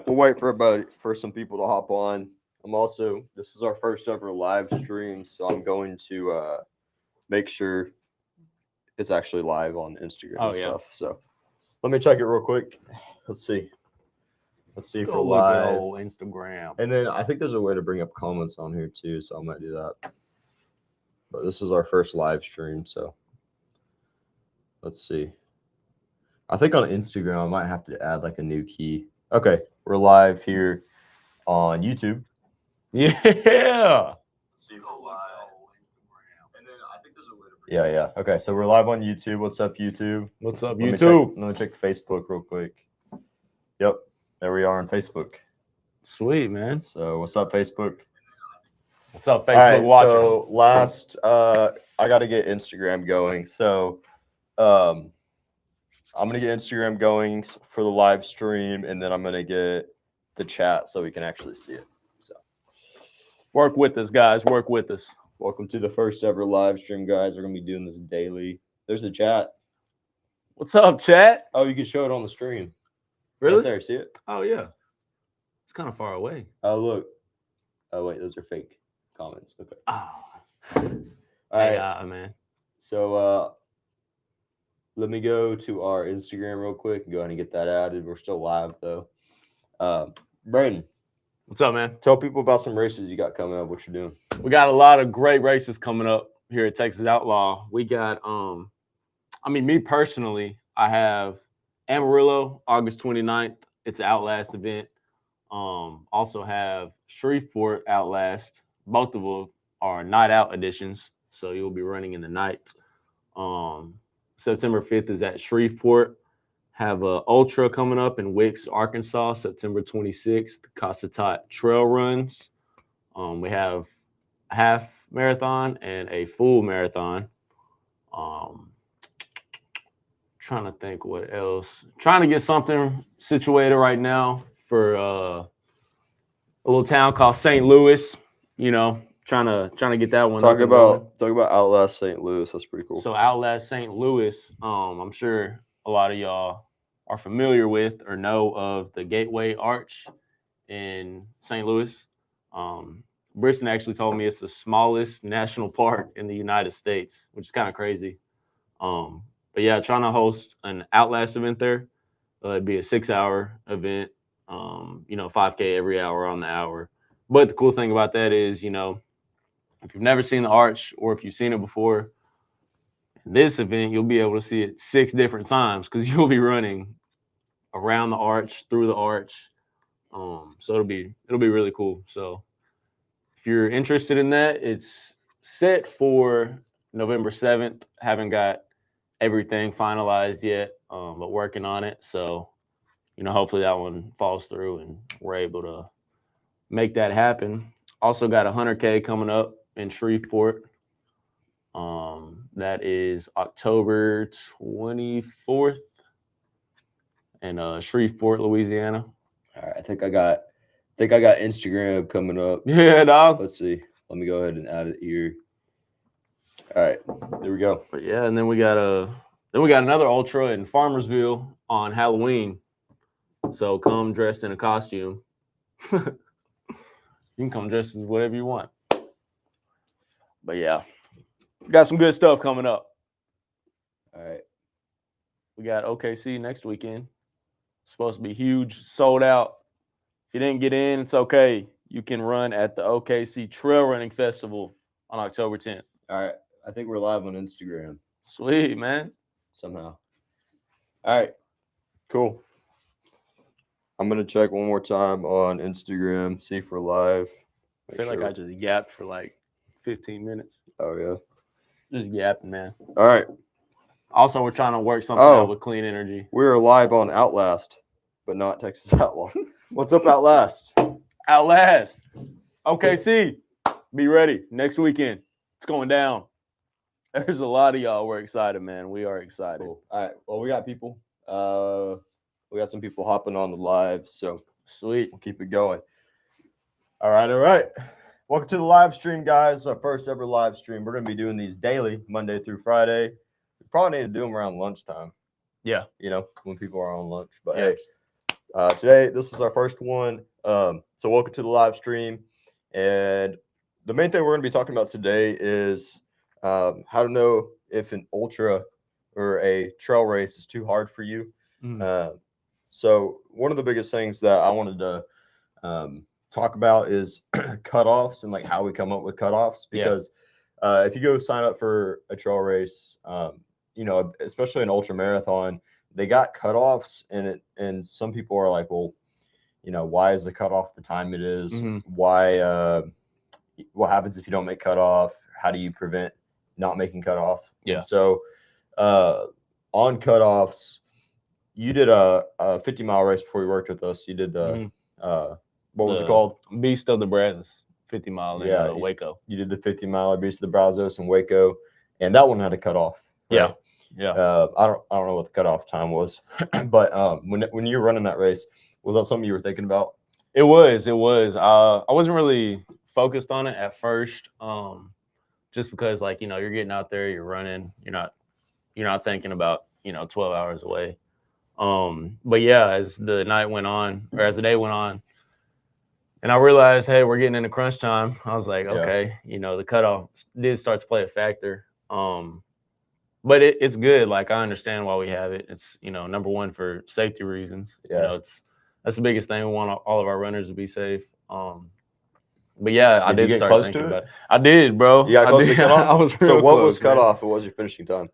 we'll wait for some people to hop on. This is our first ever live stream, so I'm going to make sure it's actually live on Instagram and stuff. So let me check it real quick. Let's see. Let's see for live. Old Instagram. And then I think there's a way to bring up comments on here too, so I might do that. But this is our first live stream, so let's see. I think on Instagram I might have to add like a new key. Okay, we're live here on YouTube. Yeah. See for live. And then I think there's a way to bring Yeah. Okay, so we're live on YouTube. What's up, YouTube? What's up, Let YouTube? me check Facebook real quick. Yep, there we are on Facebook. Sweet, man. So what's up, Facebook? What's up, Facebook All right, watcher? So I got to get Instagram going. So I'm gonna get Instagram going for the live stream, and then I'm gonna get the chat so we can actually see it. So work with us, guys. Work with us. Welcome to the first ever live stream, guys. We're gonna be doing this daily. There's a chat. What's up, chat? Oh, you can show it on the stream. Really? Right there, see it? Oh yeah. It's kind of far away. Oh look. Oh wait, those are fake comments. Okay. Oh. All right, man. So let me go to our Instagram real quick and go ahead and get that added. We're still live though. Brandon, what's up, man? Tell people about some races you got coming up. What you're doing? We got a lot of great races coming up here at Texas Outlaw. We got me personally, I have Amarillo, August 29th. It's an Outlast event. Also have Shreveport Outlast. Both of them are night out editions, so you'll be running in the night. September 5th is at Shreveport. Have a ultra coming up in Wicks, Arkansas, September 26th. Casa Tot Trail Runs. We have a half marathon and a full marathon. Trying to think what else. Trying to get something situated right now for a little town called St. Louis. You know, trying to get that one. Talk about Outlast St. Louis. That's pretty cool. So Outlast St. Louis. I'm sure a lot of y'all are familiar with or know of the Gateway Arch in St. Louis. Briston actually told me it's the smallest national park in the United States, which is kind of crazy. But yeah, trying to host an Outlast event there. It'd be a 6-hour event, 5K every hour on the hour. But the cool thing about that is, if you've never seen the Arch or if you've seen it before, in this event, you'll be able to see it 6 different times because you'll be running around the Arch, through the Arch. So it'll be really cool. So if you're interested in that, it's set for November 7th. Haven't got everything finalized yet, but working on it. So, hopefully that one falls through and we're able to make that happen. Also got 100K coming up in Shreveport. That is October 24th in Shreveport, Louisiana. All right, I think I got Instagram coming up. Yeah, dog. Let's see. Let me go ahead and add it here. All right, there we go. But yeah, and then we got another ultra in Farmersville on Halloween. So come dressed in a costume. You can come dressed as whatever you want. But yeah, got some good stuff coming up. All right. We got OKC next weekend. Supposed to be huge, sold out. If you didn't get in, it's okay. You can run at the OKC Trail Running Festival on October 10th. All right. I think we're live on Instagram. Sweet, man. Somehow. All right. Cool. I'm going to check one more time on Instagram, see if we're live. I feel like I just yapped for like 15 minutes. Oh, yeah. Just yapping, man. All right. Also, we're trying to work something out with Clean Energy. We're live on Outlast, but not Texas Outlaw. What's up, Outlast? Outlast. OKC. Be ready. Next weekend. It's going down. There's a lot of y'all. We're excited, man. We are excited. Cool. All right. Well, we got people. We got some people hopping on the live, so sweet. We'll keep it going. All right. Welcome to the live stream, guys. Our first ever live stream. We're going to be doing these daily, Monday through Friday. We probably need to do them around lunchtime. Yeah. When people are on lunch. But hey, Today, this is our first one. So welcome to the live stream. And the main thing we're going to be talking about today is how to know if an ultra or a trail race is too hard for you. So one of the biggest things that I wanted to talk about is cutoffs and like how we come up with cutoffs, because if you go sign up for a trail race, you know, especially an ultra marathon, they got cutoffs, and some people are like, well, you know, why is the cutoff the time it is? Why? What happens if you don't make cutoff? How do you prevent not making cutoff? And so on cutoffs, you did a 50-mile race before you worked with us. You did the what was it called? Beast of the Brazos, 50-mile in Waco. You did the 50-mile Beast of the Brazos in Waco, and that one had a cutoff. Right? I don't know what the cutoff time was, but when you were running that race, was that something you were thinking about? It was. I wasn't really focused on it at first, just because, like, you know, you're getting out there, you're running, you're not thinking about, you know, 12 hours away. But yeah, as the night went on, or as the day went on, and I realized, hey, we're getting into crunch time, I was like, okay, you know, the cutoff did start to play a factor. But it's good. Like, I understand why we have it. It's, you know, number one, for safety reasons. You know, that's the biggest thing. We want all of our runners to be safe. But yeah, I did start thinking about it. I did, bro. You got close to cutoff? I was real so what close, was cutoff? What was your finishing time?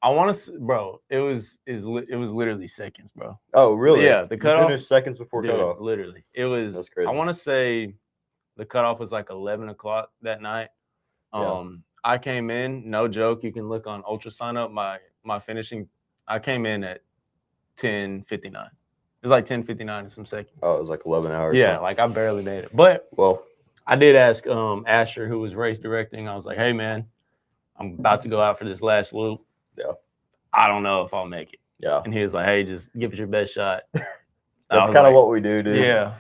I want to, bro. It was literally seconds, bro. Oh, really? Yeah, the cutoff. You finished seconds before cutoff. Literally, it was. That's crazy. I want to say the cutoff was like 11 o'clock that night. I came in, no joke. You can look on Ultra Sign Up. My finishing, I came in at 10:59. It was like 10:59 and some seconds. Oh, it was like 11 hours. Yeah, like I barely made it. But I did ask Asher, who was race directing. I was like, hey man, I'm about to go out for this last loop. Yeah. I don't know if I'll make it. Yeah. And he was like, hey, just give it your best shot. That's kind of what we do, dude. Yeah.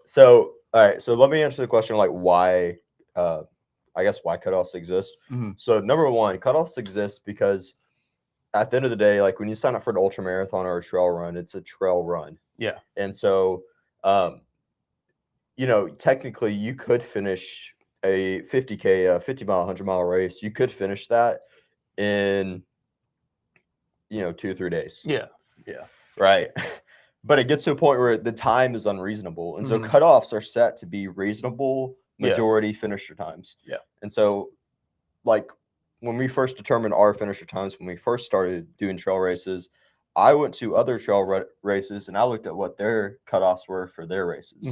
So, all right. So let me answer the question, like, why, I guess, why cutoffs exist. So number one, cutoffs exist because at the end of the day, like when you sign up for an ultra marathon or a trail run, it's a trail run. Yeah. And so, you know, technically you could finish a 50K, a 50-mile, 100-mile race. You could finish that in, you know, 2 or 3 days. Yeah. Yeah. Right. But it gets to a point where the time is unreasonable. And so cutoffs are set to be reasonable majority finisher times. Yeah. And so, like, when we first determined our finisher times, when we first started doing trail races, I went to other trail races and I looked at what their cutoffs were for their races.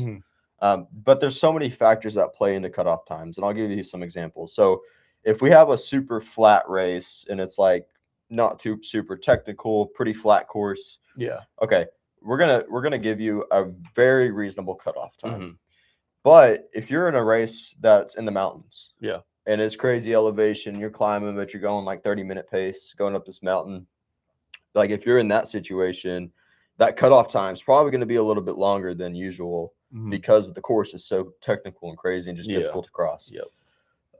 But there's so many factors that play into cutoff times, and I'll give you some examples. So if we have a super flat race and it's like not too super technical, pretty flat course. Yeah. Okay. We're gonna give you a very reasonable cutoff time. But if you're in a race that's in the mountains, and it's crazy elevation, you're climbing, but you're going like 30-minute pace, going up this mountain. Like if you're in that situation, that cutoff time is probably going to be a little bit longer than usual because the course is so technical and crazy and just difficult to cross.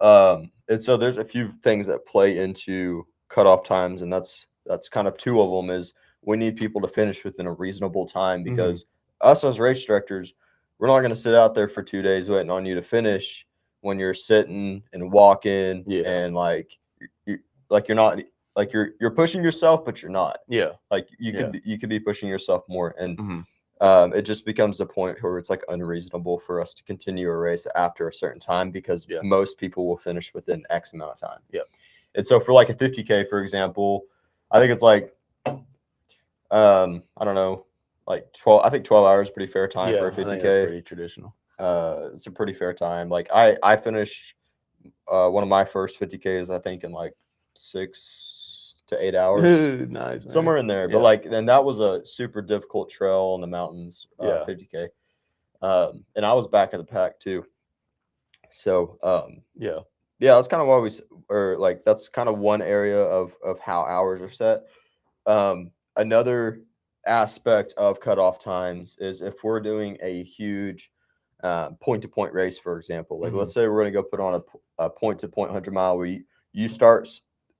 And so there's a few things that play into cutoff times, and that's kind of two of them. Is we need people to finish within a reasonable time, because us as race directors, we're not going to sit out there for 2 days waiting on you to finish when you're sitting and walking and like you're not, like you're pushing yourself, but you're not. Like you could be pushing yourself more, and it just becomes a point where it's like unreasonable for us to continue a race after a certain time, because most people will finish within X amount of time. And so for like a 50K, for example, I think it's like I don't know, like 12. I think 12 hours is pretty fair time for a 50K. I think that's pretty traditional. It's a pretty fair time. Like I finished one of my first 50Ks, I think, in like 6 to 8 hours. Nice, man. Somewhere in there. But like, then that was a super difficult trail in the mountains, 50K. And I was back in the pack too. So that's kind of why that's kind of one area of how hours are set. Another aspect of cutoff times is if we're doing a huge point-to-point race, for example. Like let's say we're going to go put on a point-to-point 100-mile where you start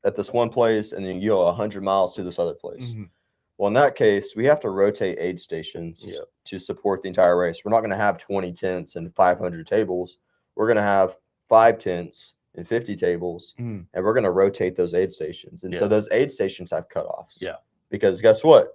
at this one place and then you go 100 miles to this other place. Well, in that case, we have to rotate aid stations to support the entire race. We're not going to have 20 tents and 500 tables. We're going to have 5 tents and 50 tables, and we're going to rotate those aid stations. And so those aid stations have cutoffs. Yeah. Because guess what?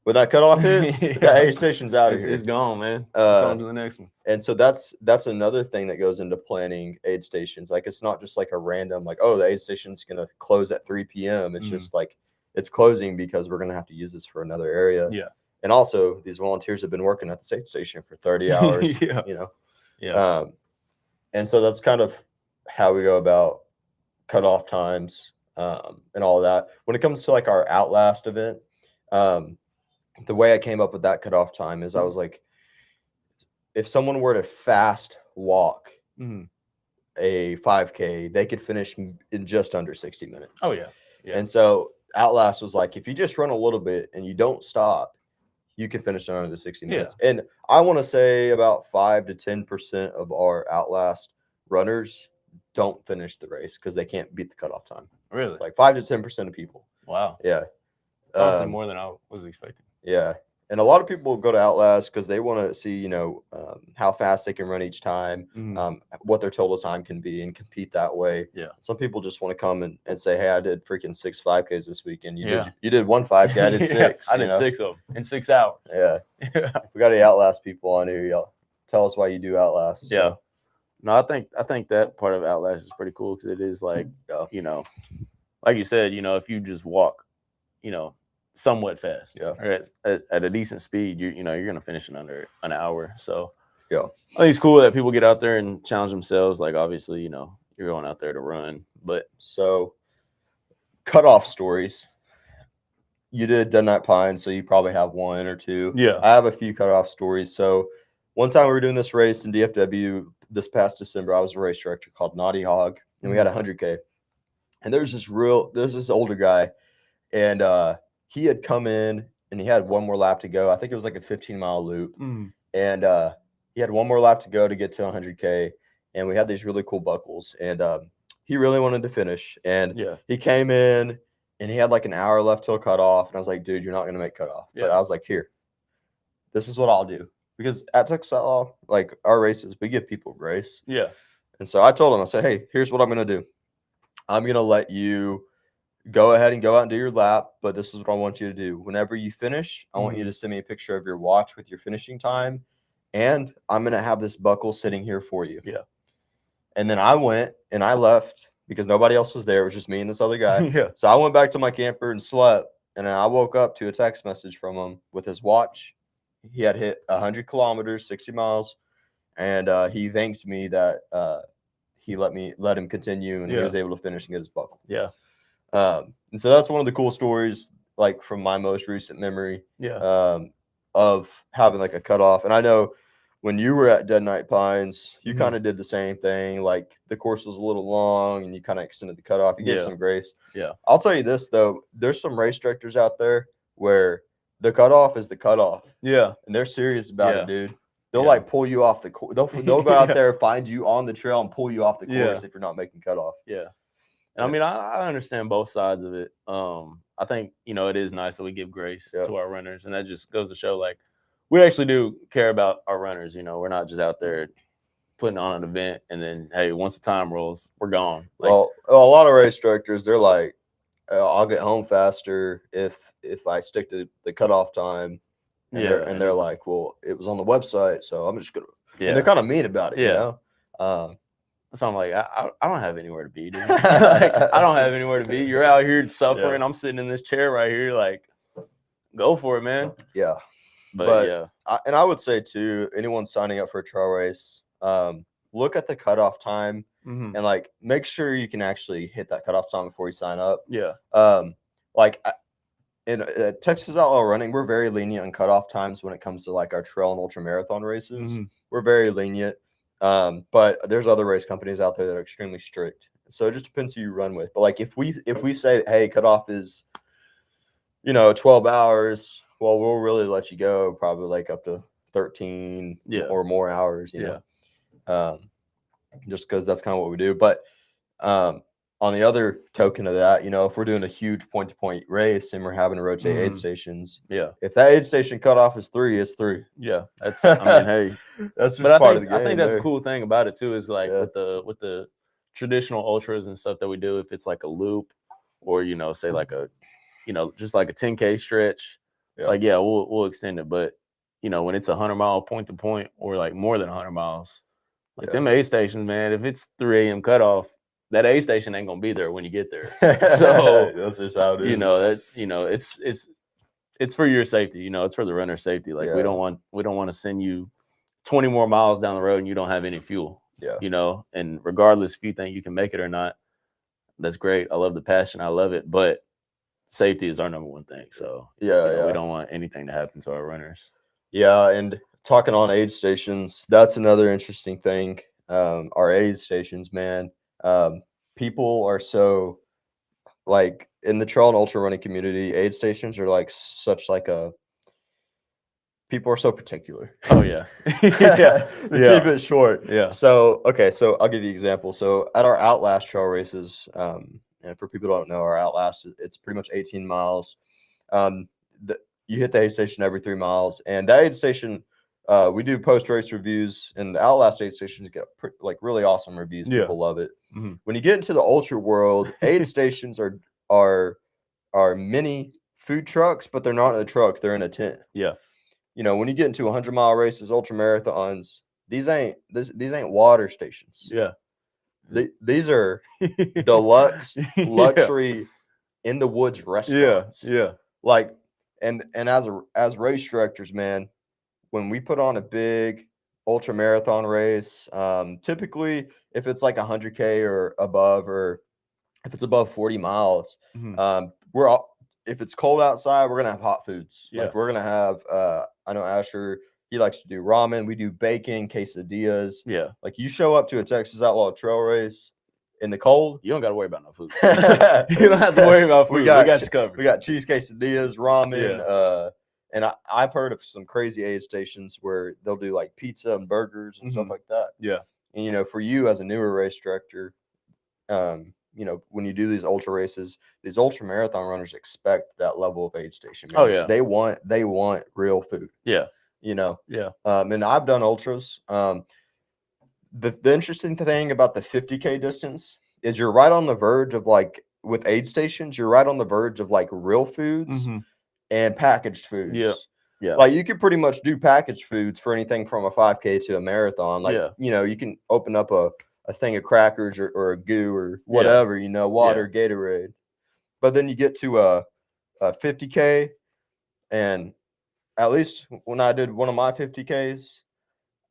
When that cutoff hits, that aid station's out of here. It's gone, man. It's on to the next one. And so that's another thing that goes into planning aid stations. Like, it's not just like a random, like, oh, the aid station's going to close at 3 p.m. It's just like, it's closing because we're going to have to use this for another area. Yeah. And also, these volunteers have been working at the aid station for 30 hours, you know? Yeah. And so that's kind of how we go about cutoff times and all of that. When it comes to like our Outlast event, the way I came up with that cutoff time is I was like, if someone were to fast walk a 5K, they could finish in just under 60 minutes. Oh, yeah. And so Outlast was like, if you just run a little bit and you don't stop, you can finish in under the 60 minutes. And I want to say about 5 to 10% of our Outlast runners don't finish the race because they can't beat the cutoff time. Really? Like 5 to 10% of people. Wow. Yeah. Honestly, more than I was expecting. Yeah. And a lot of people go to Outlast because they want to see, you know, how fast they can run each time, what their total time can be, and compete that way. Yeah. Some people just want to come and say, hey, I did freaking 6 5Ks this weekend. You did 1 5K, I did 6. I did 6 of them in 6 hours. Yeah. If we got any Outlast people on here, y'all tell us why you do Outlast. So. Yeah. No, I think that part of Outlast is pretty cool because it is like, you know, like you said, you know, if you just walk, you know, somewhat fast, or at a decent speed, you're going to finish in under an hour. So I think it's cool that people get out there and challenge themselves. Like, obviously, you know, you're going out there to run, but so cutoff stories. You did Dead Night Pines, so you probably have 1 or 2. Yeah, I have a few cutoff stories. So one time we were doing this race in DFW this past December. I was a race director called Naughty Hog, and we had 100K. And there's this older guy, and he had come in and he had 1 more lap to go. I think it was like a 15-mile loop. And he had 1 more lap to go to get to 100K. And we had these really cool buckles. And he really wanted to finish. And he came in and he had like an hour left till cutoff. And I was like, dude, you're not going to make cutoff. But I was like, here, this is what I'll do. Because at Texas Outlaw, like our races, we give people grace. Yeah. And so I told him, I said, hey, here's what I'm going to do. I'm going to let you go ahead and go out and do your lap, but this is what I want you to do. Whenever you finish, I want you to send me a picture of your watch with your finishing time, and I'm going to have this buckle sitting here for you. Yeah. And then I went and I left because nobody else was there. It was just me and this other guy. Yeah. So I went back to my camper and slept, and then I woke up to a text message from him with his watch. He had hit 100 kilometers, 60 miles, and he thanked me that he let him continue, and he was able to finish and get his buckle. Yeah. And so that's one of the cool stories, like from my most recent memory, of having like a cutoff. And I know when you were at Dead Night Pines, you kind of did the same thing. Like the course was a little long, and you kind of extended the cutoff. You gave some grace. Yeah. I'll tell you this though, there's some race directors out there where the cutoff is the cutoff. Yeah. And they're serious about it, dude. They'll like pull you off the course. They'll go out there, find you on the trail, and pull you off the course if you're not making cutoff. Yeah. And I mean, I understand both sides of it. I think, you know, it is nice that we give grace to our runners. And that just goes to show, like, we actually do care about our runners. You know, we're not just out there putting on an event and then, hey, once the time rolls, we're gone. Like, well, a lot of race directors, they're like, I'll get home faster if I stick to the cutoff time. And they're like, well, it was on the website, so I'm just going to. And they're kind of mean about it, you know? So I'm like, I don't have anywhere to be, dude. Like, I don't have anywhere to be. You're out here suffering. I'm sitting in this chair right here. Like, go for it, man. Yeah. But I would say, too, anyone signing up for a trail race, look at the cutoff time and, like, make sure you can actually hit that cutoff time before you sign up. Yeah. Like, in Texas Outlaw Running, we're very lenient on cutoff times when it comes to, like, our trail and ultra marathon races. We're very lenient. But there's other race companies out there that are extremely strict. So it just depends who you run with. But like if we say, hey, cutoff is, 12 hours, well, we'll really let you go probably like up to 13 or more hours, you know. Just because that's kind of what we do. But on the other token of that, you know, if we're doing a huge point-to-point race and we're having to rotate aid stations, if that aid station cutoff is 3, it's 3. Yeah, that's. I mean, hey, that's just but part of the game. I think that's there. a cool thing about it too. Is like with the traditional ultras and stuff that we do, if it's like a loop, or you know, say like a, you know, just like a 10K stretch, like we'll extend it. But you know, when it's 100-mile point to point, or like more than 100 miles, like them aid stations, man. If it's 3 a.m. cutoff, that aid station ain't gonna be there when you get there. So that's just how it is. You know that, you know, it's for your safety. You know, it's for the runner's safety. Like we don't want to send you 20 more miles down the road and you don't have any fuel. Yeah. You know, and regardless if you think you can make it or not, that's great. I love the passion. I love it. But safety is our number one thing. So we don't want anything to happen to our runners. Yeah, and talking on aid stations, that's another interesting thing. Our aid stations, man. People are so, like, in the trail and ultra running community, aid stations are like such like a, people are so particular. Oh yeah. Keep it short. Yeah. So so I'll give you an example. So at our Outlast trail races, and for people who don't know, our Outlast, it's pretty much 18 miles. You hit the aid station every 3 miles, and that aid station, we do post-race reviews, and the Outlast aid stations get like really awesome reviews. People love it. Mm-hmm. When you get into the ultra world, aid stations are mini food trucks, but they're not in a truck; they're in a tent. Yeah. You know, when you get into 100-mile races, ultra marathons, these ain't water stations. Yeah. These are deluxe luxury in the woods restaurants. Yeah. Like, and as race directors, man, when we put on a big ultra marathon race, typically if it's like 100K or above, or if it's above 40 miles, if it's cold outside, we're gonna have hot foods. Yeah. Like we're gonna have I know Asher, he likes to do ramen. We do bacon, quesadillas. Yeah. Like you show up to a Texas Outlaw trail race in the cold, you don't got to worry about no food. You don't have to worry about food. We got you covered. We got cheese quesadillas, ramen. And I've heard of some crazy aid stations where they'll do like pizza and burgers and stuff like that. Yeah. And, you know, for you as a newer race director, you know, when you do these ultra races, these ultra marathon runners expect that level of aid station. Man. Oh yeah. They want real food. Yeah. You know? Yeah. And I've done ultras. The interesting thing about the 50K distance is you're right on the verge of, like, with aid stations, you're right on the verge of like real foods and packaged foods. Yeah. Like you could pretty much do packaged foods for anything from a 5K to a marathon. Like, you know, you can open up a thing of crackers or a goo or whatever, you know, water, Gatorade. But then you get to a 50K, and at least when I did one of my 50Ks,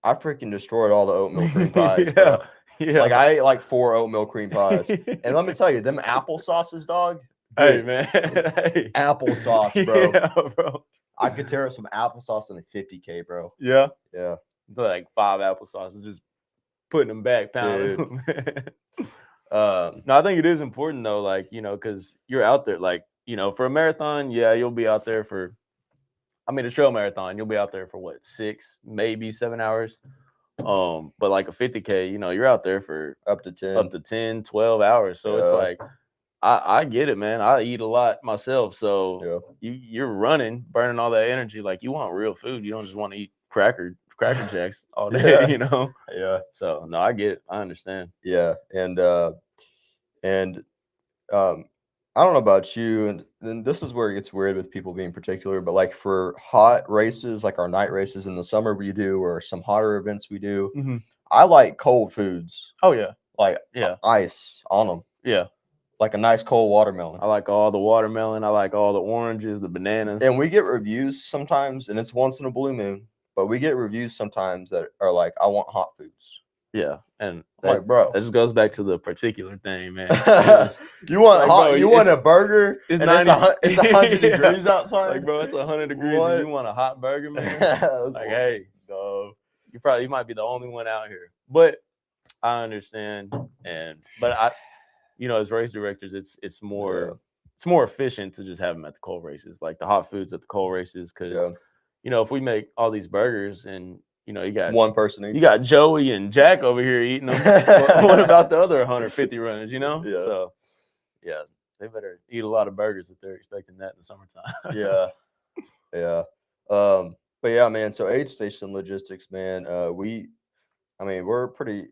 I freaking destroyed all the oatmeal cream pies. Bro. Yeah. Like I ate like 4 oatmeal cream pies. And let me tell you, them apple sauces, dog. Hey, man. Hey. Applesauce, bro. Yeah, bro. I could tear up some applesauce in a 50K, bro. Yeah. Yeah. Like 5 applesauces, just putting them back, pounding them. No, I think it is important though, like, you know, because you're out there, like, you know, for a marathon, you'll be out there for, I mean, a trail marathon, you'll be out there for what, 6, maybe 7 hours. But like a 50K, you know, you're out there for up to 10, 12 hours. So it's like, I get it, man. I eat a lot myself. So you're running, burning all that energy. Like you want real food. You don't just want to eat Cracker Jacks all day, you know? Yeah. So no, I get it. I understand. Yeah. And I don't know about you, and this is where it gets weird with people being particular, but like for hot races, like our night races in the summer we do, or some hotter events we do, I like cold foods. Oh yeah. Like ice on them. Yeah. Like a nice cold watermelon. I like all the watermelon. I like all the oranges, the bananas. And we get reviews sometimes, and it's once in a blue moon, but we get reviews sometimes that are like, I want hot foods. Yeah, and like, bro, that just goes back to the particular thing, man. You want like, hot? Bro, you want a burger? It's 100 degrees outside. Like, bro, it's 100 degrees, and you want a hot burger, man? Like, hey, no, you might be the only one out here, but I understand. But I, you know, as race directors, it's more efficient to just have them at the cold races, like the hot foods at the cold races, because you know, if we make all these burgers and you know, you got one person eats. You got Joey and Jack over here eating them. What about the other 150 runners, you know? Yeah. So Yeah, they better eat a lot of burgers if they're expecting that in the summertime. Yeah. But yeah, man. So aid station logistics, man. We're pretty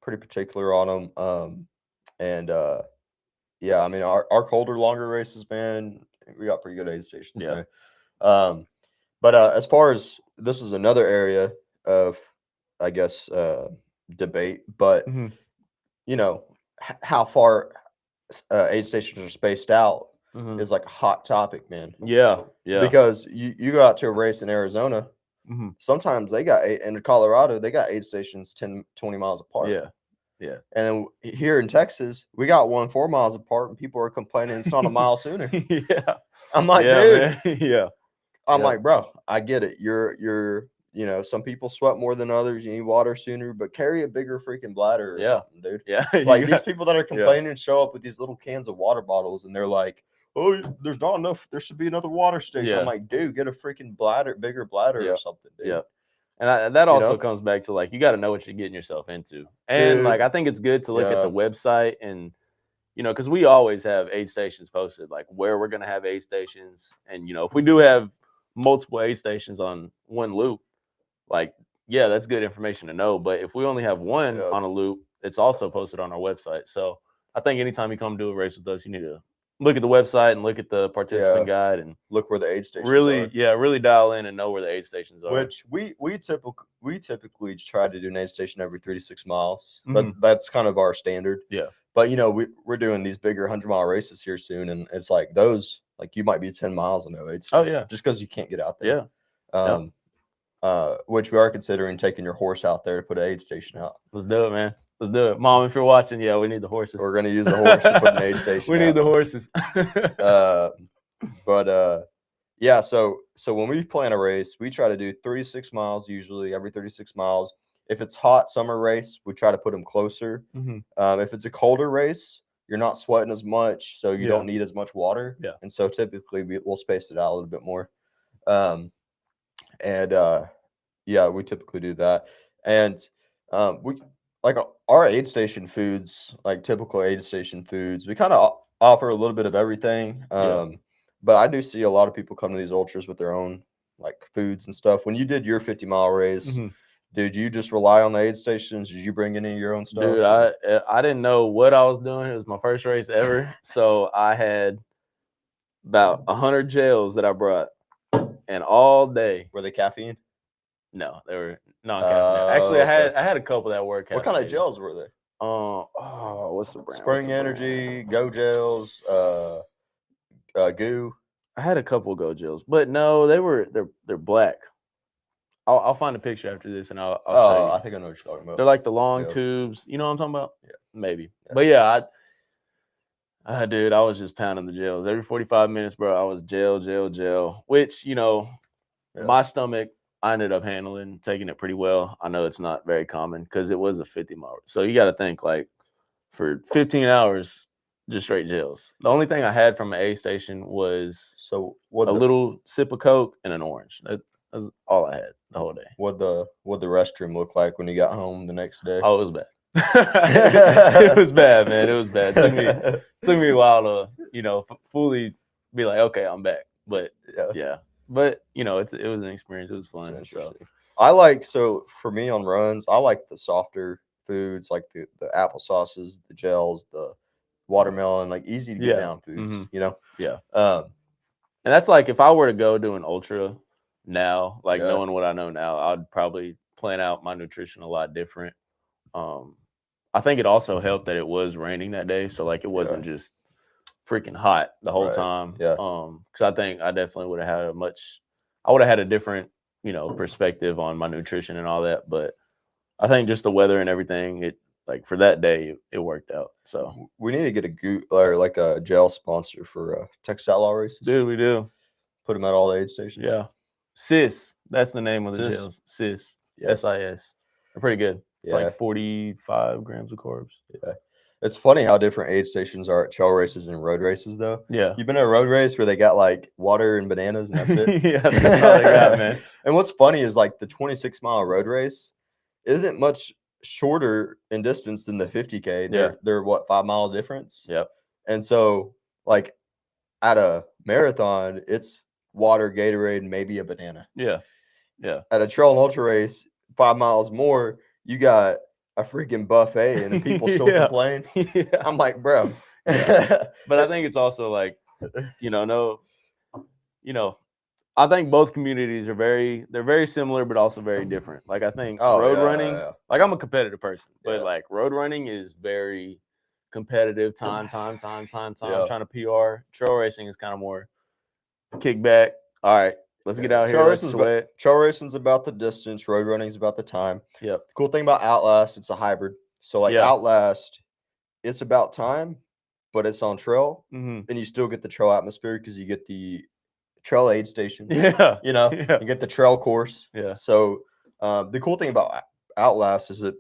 particular on them. And yeah, I mean, our colder, longer races, man, we got pretty good aid stations. Yeah. But as far as this is another area of, I guess, debate, but you know, how far aid stations are spaced out is like a hot topic, man. Yeah. Because you go out to a race in Arizona, sometimes they got in Colorado, they got aid stations 10, 20 miles apart. Yeah. And then here in Texas, we got one 4 miles apart, and people are complaining it's not a mile sooner. Yeah. I'm like, dude. Man. Yeah. I'm like, bro, I get it. You're some people sweat more than others. You need water sooner, but carry a bigger freaking bladder or something, dude. Yeah. Like these people that are complaining show up with these little cans of water bottles, and they're like, oh, there's not enough. There should be another water station. Yeah. I'm like, dude, get a freaking bigger bladder or something, dude. Yeah. And that also comes back to, like, you got to know what you're getting yourself into. And, like, I think it's good to look at the website and, because we always have aid stations posted, like, where we're going to have aid stations. And, if we do have multiple aid stations on one loop, like, yeah, that's good information to know. But if we only have one on a loop, it's also posted on our website. So I think anytime you come do a race with us, you need to look at the website and look at the participant guide and look where the aid stations are. Really dial in and know where the aid stations are. Which we typically try to do an aid station every 3 to 6 miles. That's kind of our standard. Yeah. But we're doing these bigger 100-mile races here soon, and it's like those, like, you might be 10 miles on no aid station. Oh yeah. Just because you can't get out there. Yeah. Which we are considering taking your horse out there to put an aid station out. Let's do it, man. Let's do it. Mom, if you're watching, we need the horses. We're going to use the horse to put an aid station We need the horses. Yeah, so when we plan a race, we try to do 36 miles usually, every 36 miles. If it's hot summer race, we try to put them closer. If it's a colder race, you're not sweating as much, so you don't need as much water. Yeah. And so typically we'll space it out a little bit more. We typically do that. And we like our aid station foods, like typical aid station foods, we kind of offer a little bit of everything. But I do see a lot of people come to these ultras with their own like foods and stuff. When you did your 50-mile race, did you just rely on the aid stations? Did you bring any of your own stuff? Dude, I didn't know what I was doing. It was my first race ever. So I had about 100 gels that I brought, and all day. Were they caffeine? No, they were non-caffeinated. Actually, I had a couple that were caffeinated. What kind of gels were they? What's the brand? Spring Energy, Go Gels, Goo. I had a couple Go Gels, but no, they're black. I'll find a picture after this and I'll show you. I think I know what you're talking about. They're like the long tubes. You know what I'm talking about? Yeah. Maybe. Yeah. But yeah, dude, I was just pounding the gels. Every 45 minutes, bro, I was gel, which, my stomach, I ended up taking it pretty well. I know it's not very common because it was a 50-mile. So you got to think, like, for 15 hours, just straight gels. The only thing I had from an aid station was little sip of Coke and an orange. That's all I had the whole day. What'd the restroom look like when you got home the next day? Oh, it was bad. It was bad, man. It was bad. It took me a while to, fully be like, okay, I'm back. But yeah. But it was an experience. It was fun. So for me on runs, I like the softer foods, like the apple sauces, the gels, the watermelon, like easy to get down foods. Yeah. And that's like if I were to go do an ultra now, like knowing what I know now, I'd probably plan out my nutrition a lot different. I think it also helped that it was raining that day, so like it wasn't just freaking hot the whole time. Because I think I definitely would have had a different, perspective on my nutrition and all that. But I think just the weather and everything, for that day, it worked out. So we need to get a gel sponsor for Texas Outlaw races. Dude, we do. Put them at all the aid stations. Yeah. SIS, that's the name of the gels. SIS. SIS. They're pretty good. It's like 45 grams of carbs. Yeah. It's funny how different aid stations are at trail races and road races, though. Yeah. You've been to a road race where they got like water and bananas and that's it? Yeah, that's all they got, man. And what's funny is like the 26-mile road race isn't much shorter in distance than the 50K. They're what, 5 mile difference? Yep. And so, like, at a marathon, it's water, Gatorade, and maybe a banana. Yeah. Yeah. At a trail and ultra race, 5 miles more, you got a freaking buffet and the people still complain. Yeah. I'm like, bro. But I think it's also like, I think both communities are very similar, but also very different. Like, I think road running, like, I'm a competitive person, but like road running is very competitive, time, trying to PR. Trail racing is kind of more kick back. All right, let's get out here. Let's sweat. Trail racing's about the distance. Road running's about the time. Yep. The cool thing about Outlast, it's a hybrid. So like Outlast, it's about time, but it's on trail, and you still get the trail atmosphere because you get the trail aid stations. Yeah. You get the trail course. Yeah. So the cool thing about Outlast is that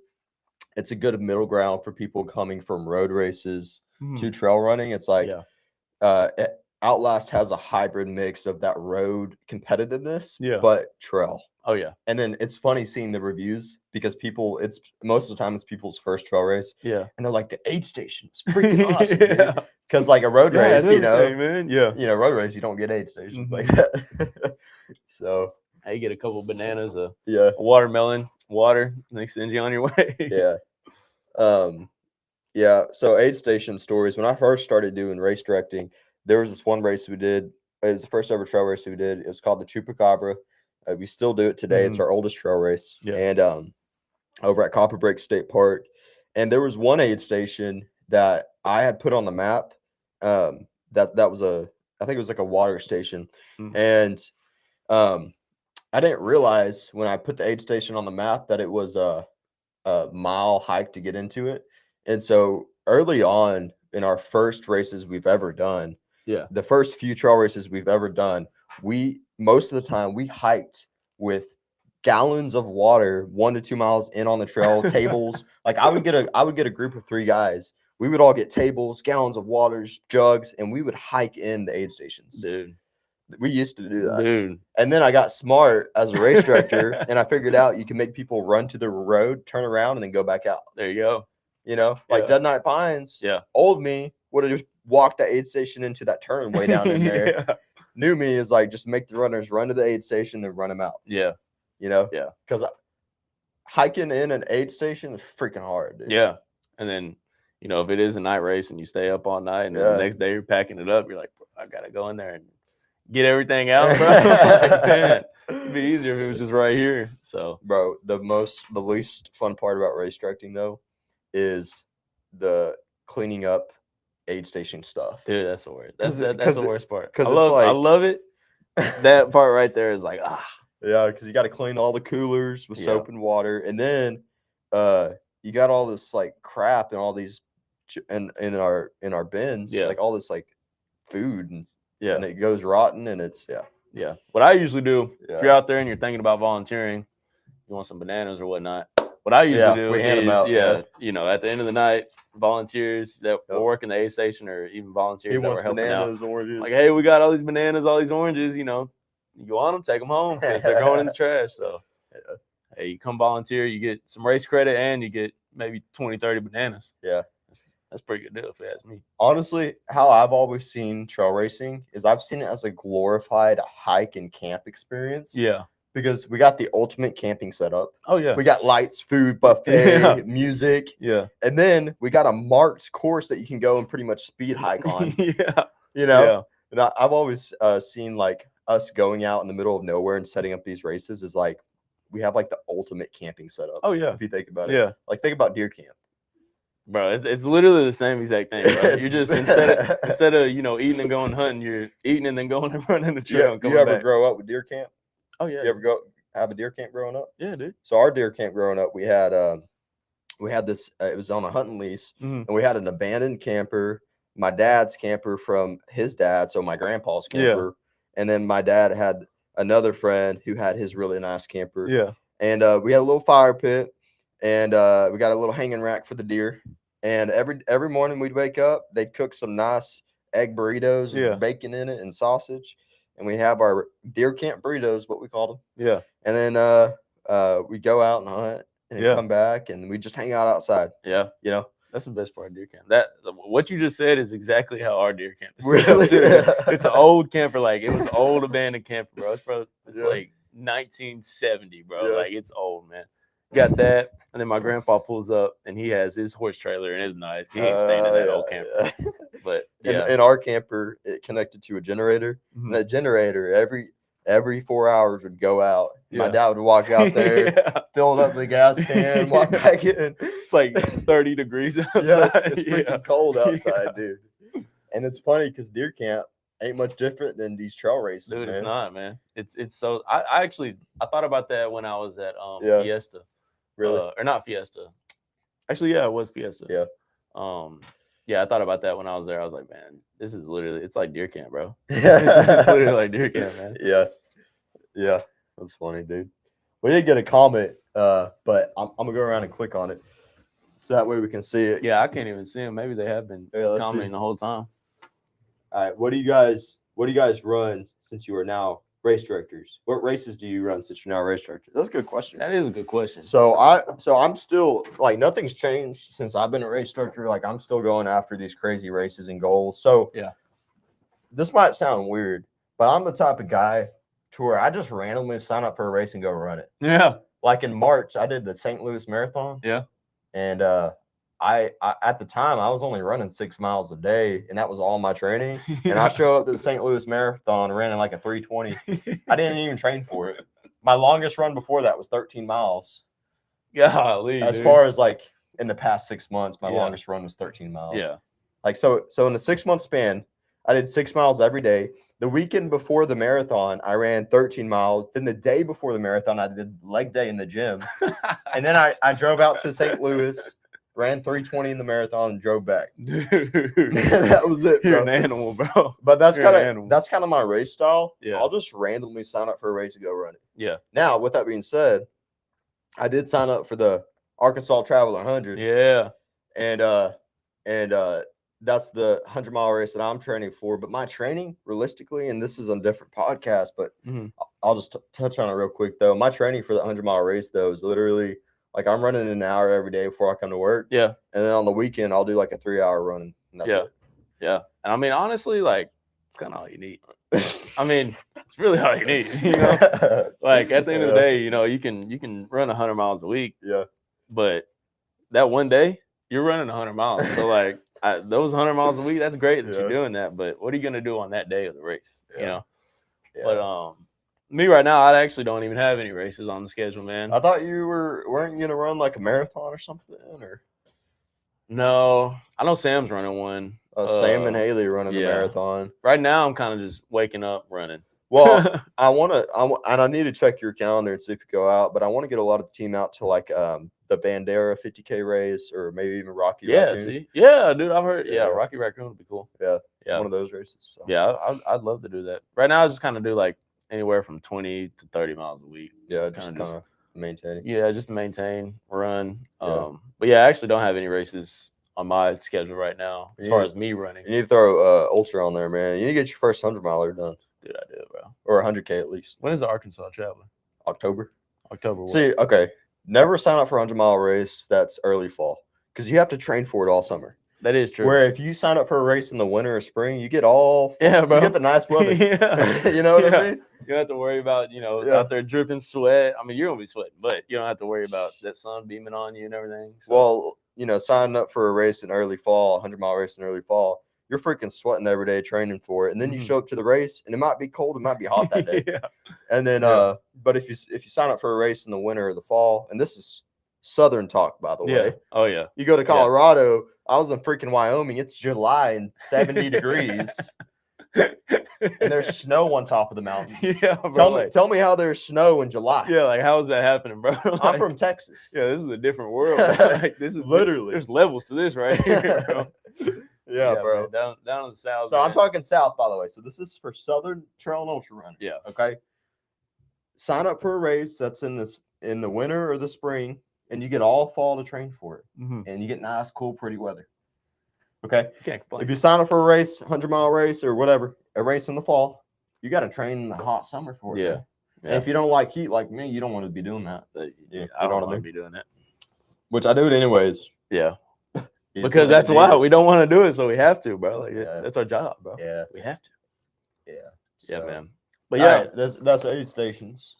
it's a good middle ground for people coming from road races to trail running. It's like Outlast has a hybrid mix of that road competitiveness, but trail. Oh yeah. And then it's funny seeing the reviews because it's most of the time it's people's first trail race. Yeah. And they're like, the aid station is freaking awesome, dude. Because like a road race, man. Yeah. Road race, you don't get aid stations like that. So you get a couple bananas, a yeah, watermelon, water, and they send you on your way. Yeah. Yeah. So aid station stories. When I first started doing race directing, there was this one race we did. It was the first ever trail race we did. It was called the Chupacabra. We still do it today. It's our oldest trail race. Yeah. And over at Copper Break State Park. And there was one aid station that I had put on the map. That was I think it was like a water station. And I didn't realize when I put the aid station on the map that it was a mile hike to get into it. And so early on in our first races we've ever done, the first few trail races we've ever done, most of the time we hiked with gallons of water 1 to 2 miles in on the trail, tables. Like I would get a group of 3 guys. We would all get tables, gallons of waters, jugs, and we would hike in the aid stations. Dude. We used to do that. Dude. And then I got smart as a race director and I figured out you can make people run to the road, turn around, and then go back out. There you go. Like Dead Night Pines. Yeah. Old me would have just walked the aid station into that turn way down in there. New me is like, just make the runners run to the aid station, then run them out. Yeah. Yeah. Because hiking in an aid station is freaking hard, dude. Yeah. And then, if it is a night race and you stay up all night and then the next day you're packing it up, you're like, I got to go in there and get everything out, bro. Man, it'd be easier if it was just right here. So, bro, the least fun part about race directing, though, is the cleaning up aid station stuff. Dude, that's the worst. That's the worst part. Because I love it. That part right there is like, Yeah, because you got to clean all the coolers with soap and water, and then you got all this like crap and all these in our bins, like all this like food and it goes rotten, and it's What I usually do if you're out there and you're thinking about volunteering, you want some bananas or whatnot. What I usually do we hand them out, at the end of the night, volunteers that will work in the aid station or even volunteers that were helping bananas, out. Oranges. Like, hey, we got all these bananas, all these oranges, you want them, take them home because they're going in the trash. So, hey, you come volunteer, you get some race credit, and you get maybe 20, 30 bananas. Yeah. That's a pretty good deal if you ask me. Honestly, how I've always seen trail racing is I've seen it as a glorified hike and camp experience. Yeah. Because we got the ultimate camping setup. Oh, yeah. We got lights, food, buffet, music. Yeah. And then we got a marked course that you can go and pretty much speed hike on. Yeah. And I've always seen like us going out in the middle of nowhere and setting up these races is like we have like the ultimate camping setup. Oh, yeah. If you think about it. Yeah. Like think about deer camp. Bro, it's literally the same exact thing, bro. You're just instead of eating and going hunting, you're eating and then going and running the trail. And you ever grow up with deer camp? Oh yeah. You ever have a deer camp growing up? Yeah, dude. So our deer camp growing up, we had this. It was on a hunting lease, and we had an abandoned camper. My dad's camper from his dad, so my grandpa's camper, and then my dad had another friend who had his really nice camper. Yeah. And we had a little fire pit, and we got a little hanging rack for the deer. And every morning we'd wake up, they'd cook some nice egg burritos with bacon in it and sausage. And we have our deer camp burritos, what we called them. Yeah. And then we go out and hunt and come back, and we just hang out outside. Yeah. That's the best part of deer camp. That what you just said is exactly how our deer camp is. Really? It's an old camper. Like it was an old abandoned camper, bro. It's like 1970, bro. Yeah. Like it's old, man. Got that, and then my grandpa pulls up, and he has his horse trailer, and it's nice. He ain't staying in that old camper. Yeah. But yeah, in our camper, it connected to a generator. And that generator every 4 hours would go out. My Yeah. dad would walk out there, fill up the gas can, walk back in. It's like 30 degrees outside. Yes, it's freaking cold outside, Yeah. dude. And it's funny because deer camp ain't much different than these trail races, Dude, man. it's not, man. It's so. I actually thought about that when I was at Yeah. Fiesta. Really? Or not Fiesta. Actually, yeah, it was Fiesta. Yeah. Yeah, I thought about that when I was there. I was like, man, this is literally, it's like deer camp, bro. Yeah. It's literally like deer camp, man. Yeah. That's funny, dude. We did get a comment, but I'm gonna go around and click on it so that way we can see it. Yeah, I can't even see them. Maybe they have been Yeah, let's commenting see. the whole time. All right, what do you guys run since you are now race directors? What races do you run since you're now race director? That's a good question. That is a good question. So I'm still like nothing's changed since I've been a race director. Like I'm still going after these crazy races and goals. So Yeah. This might sound weird, but I'm the type of guy to where I just randomly sign up for a race and go run it. Yeah. Like in March, I did the St. Louis Marathon. Yeah. And I at the time I was only running 6 miles a day, and that was all my training. And I show up to the St. Louis Marathon ran in like a 3:20. I didn't even train for it. My longest run before that was 13 miles. Golly, As dude. far as like in the past 6 months, my Yeah. longest run was 13 miles. Yeah. Like so in a 6 month span, I did 6 miles every day. The weekend before the marathon, I ran 13 miles. Then the day before the marathon, I did leg day in the gym. And then I drove out to St. Louis, ran 3:20 in the marathon, and drove back. Dude. That was it, You're bro. an animal, bro. But that's You're an kind of animal. that's kind of my race style. Yeah. I'll just randomly sign up for a race and go run it. Yeah. Now, with that being said, I did sign up for the Arkansas Traveler 100. Yeah. And that's the 100-mile race that I'm training for. But my training, realistically, and this is on a different podcast, but Mhm. I'll just touch on it real quick, though. My training for the 100-mile race, though, is literally like I'm running an hour every day before I come to work. Yeah. And then on the weekend, I'll do like a 3-hour run. And that's Yeah. Yeah. And I mean, honestly, like, it's kind of all you need. it. I mean, it's really all you need. You know, like at the end of the Yeah. day, you know, you can run 100 miles a week, Yeah. but that one day you're running 100 miles. So like those 100 miles a week, that's great that Yeah. you're doing that. But what are you gonna do on that day of the race? Yeah. You know. Yeah. But me right now, I actually don't even have any races on the schedule, man. I thought you weren't you gonna run like a marathon or something, or No, I know Sam's running one. Sam and Haley running the yeah. marathon. Right now, I'm kind of just waking up running. Well, I need to check your calendar and see if you go out, but I want to get a lot of the team out to like the Bandera 50K race or maybe even Rocky Yeah, Raccoon. see, yeah, dude, I've heard. Yeah, Yeah. Rocky Raccoon would be cool. Yeah, Yeah, one of those races. So. yeah, I'd love to do that. Right now, I just kind of do like anywhere from 20 to 30 miles a week. Yeah, just Kinda kind of maintaining. Yeah, just to maintain, run. Yeah. But yeah, I actually don't have any races on my schedule right now as far Yeah. as me running. You need to throw Ultra on there, man. You need to get your first 100-miler done, Dude, I do, bro. or 100K at least. When is the Arkansas Traveler? October. October. What? See, okay, never sign up for a 100-mile race that's early fall because you have to train for it all summer. That is true. Where if you sign up for a race in the winter or spring, you get all Yeah, bro. You get the nice weather. Yeah. You know what Yeah. I mean? You don't have to worry about, Yeah. out there dripping sweat. I mean, you're gonna be sweating, but you don't have to worry about that sun beaming on you and everything. So, Well, signing up for a race in early fall, 100-mile race in early fall, you're freaking sweating every day training for it, and then you Mhm. show up to the race, and it might be cold, it might be hot that day, yeah. and then Yeah. but if you sign up for a race in the winter or the fall, and this is Southern talk, by the Yeah. way, Oh yeah. you go to Colorado. I was in freaking Wyoming. It's July and 70 degrees, and there's snow on top of the mountains. Yeah, bro. Tell me how there's snow in July. Yeah, like how is that happening, bro? I'm Like, from Texas. Yeah, this is a different world. Bro. Like this is Literally. There's levels to this right here, bro. Yeah, bro. Man, down in the south. So I'm man. talking south, by the way. So this is for Southern Trail and Ultra runners. Yeah. Okay. Sign up for a race that's in the winter or the spring, and you get all fall to train for it, Mhm. and you get nice, cool, pretty weather. Okay. Can't complain. If you sign up for a race, 100-mile race or whatever, a race in the fall, you got to train in the hot summer for it. Yeah. man. And if you don't like heat like me, you don't want to be doing that. But, Yeah, I you know don't what I want to mean? be doing that. Which I do it anyways. Yeah. Because that's why we don't want to do it, so we have to, bro. Like that's our job, bro. Yeah, we have to. Yeah, yeah, man. But yeah, right, that's aid stations.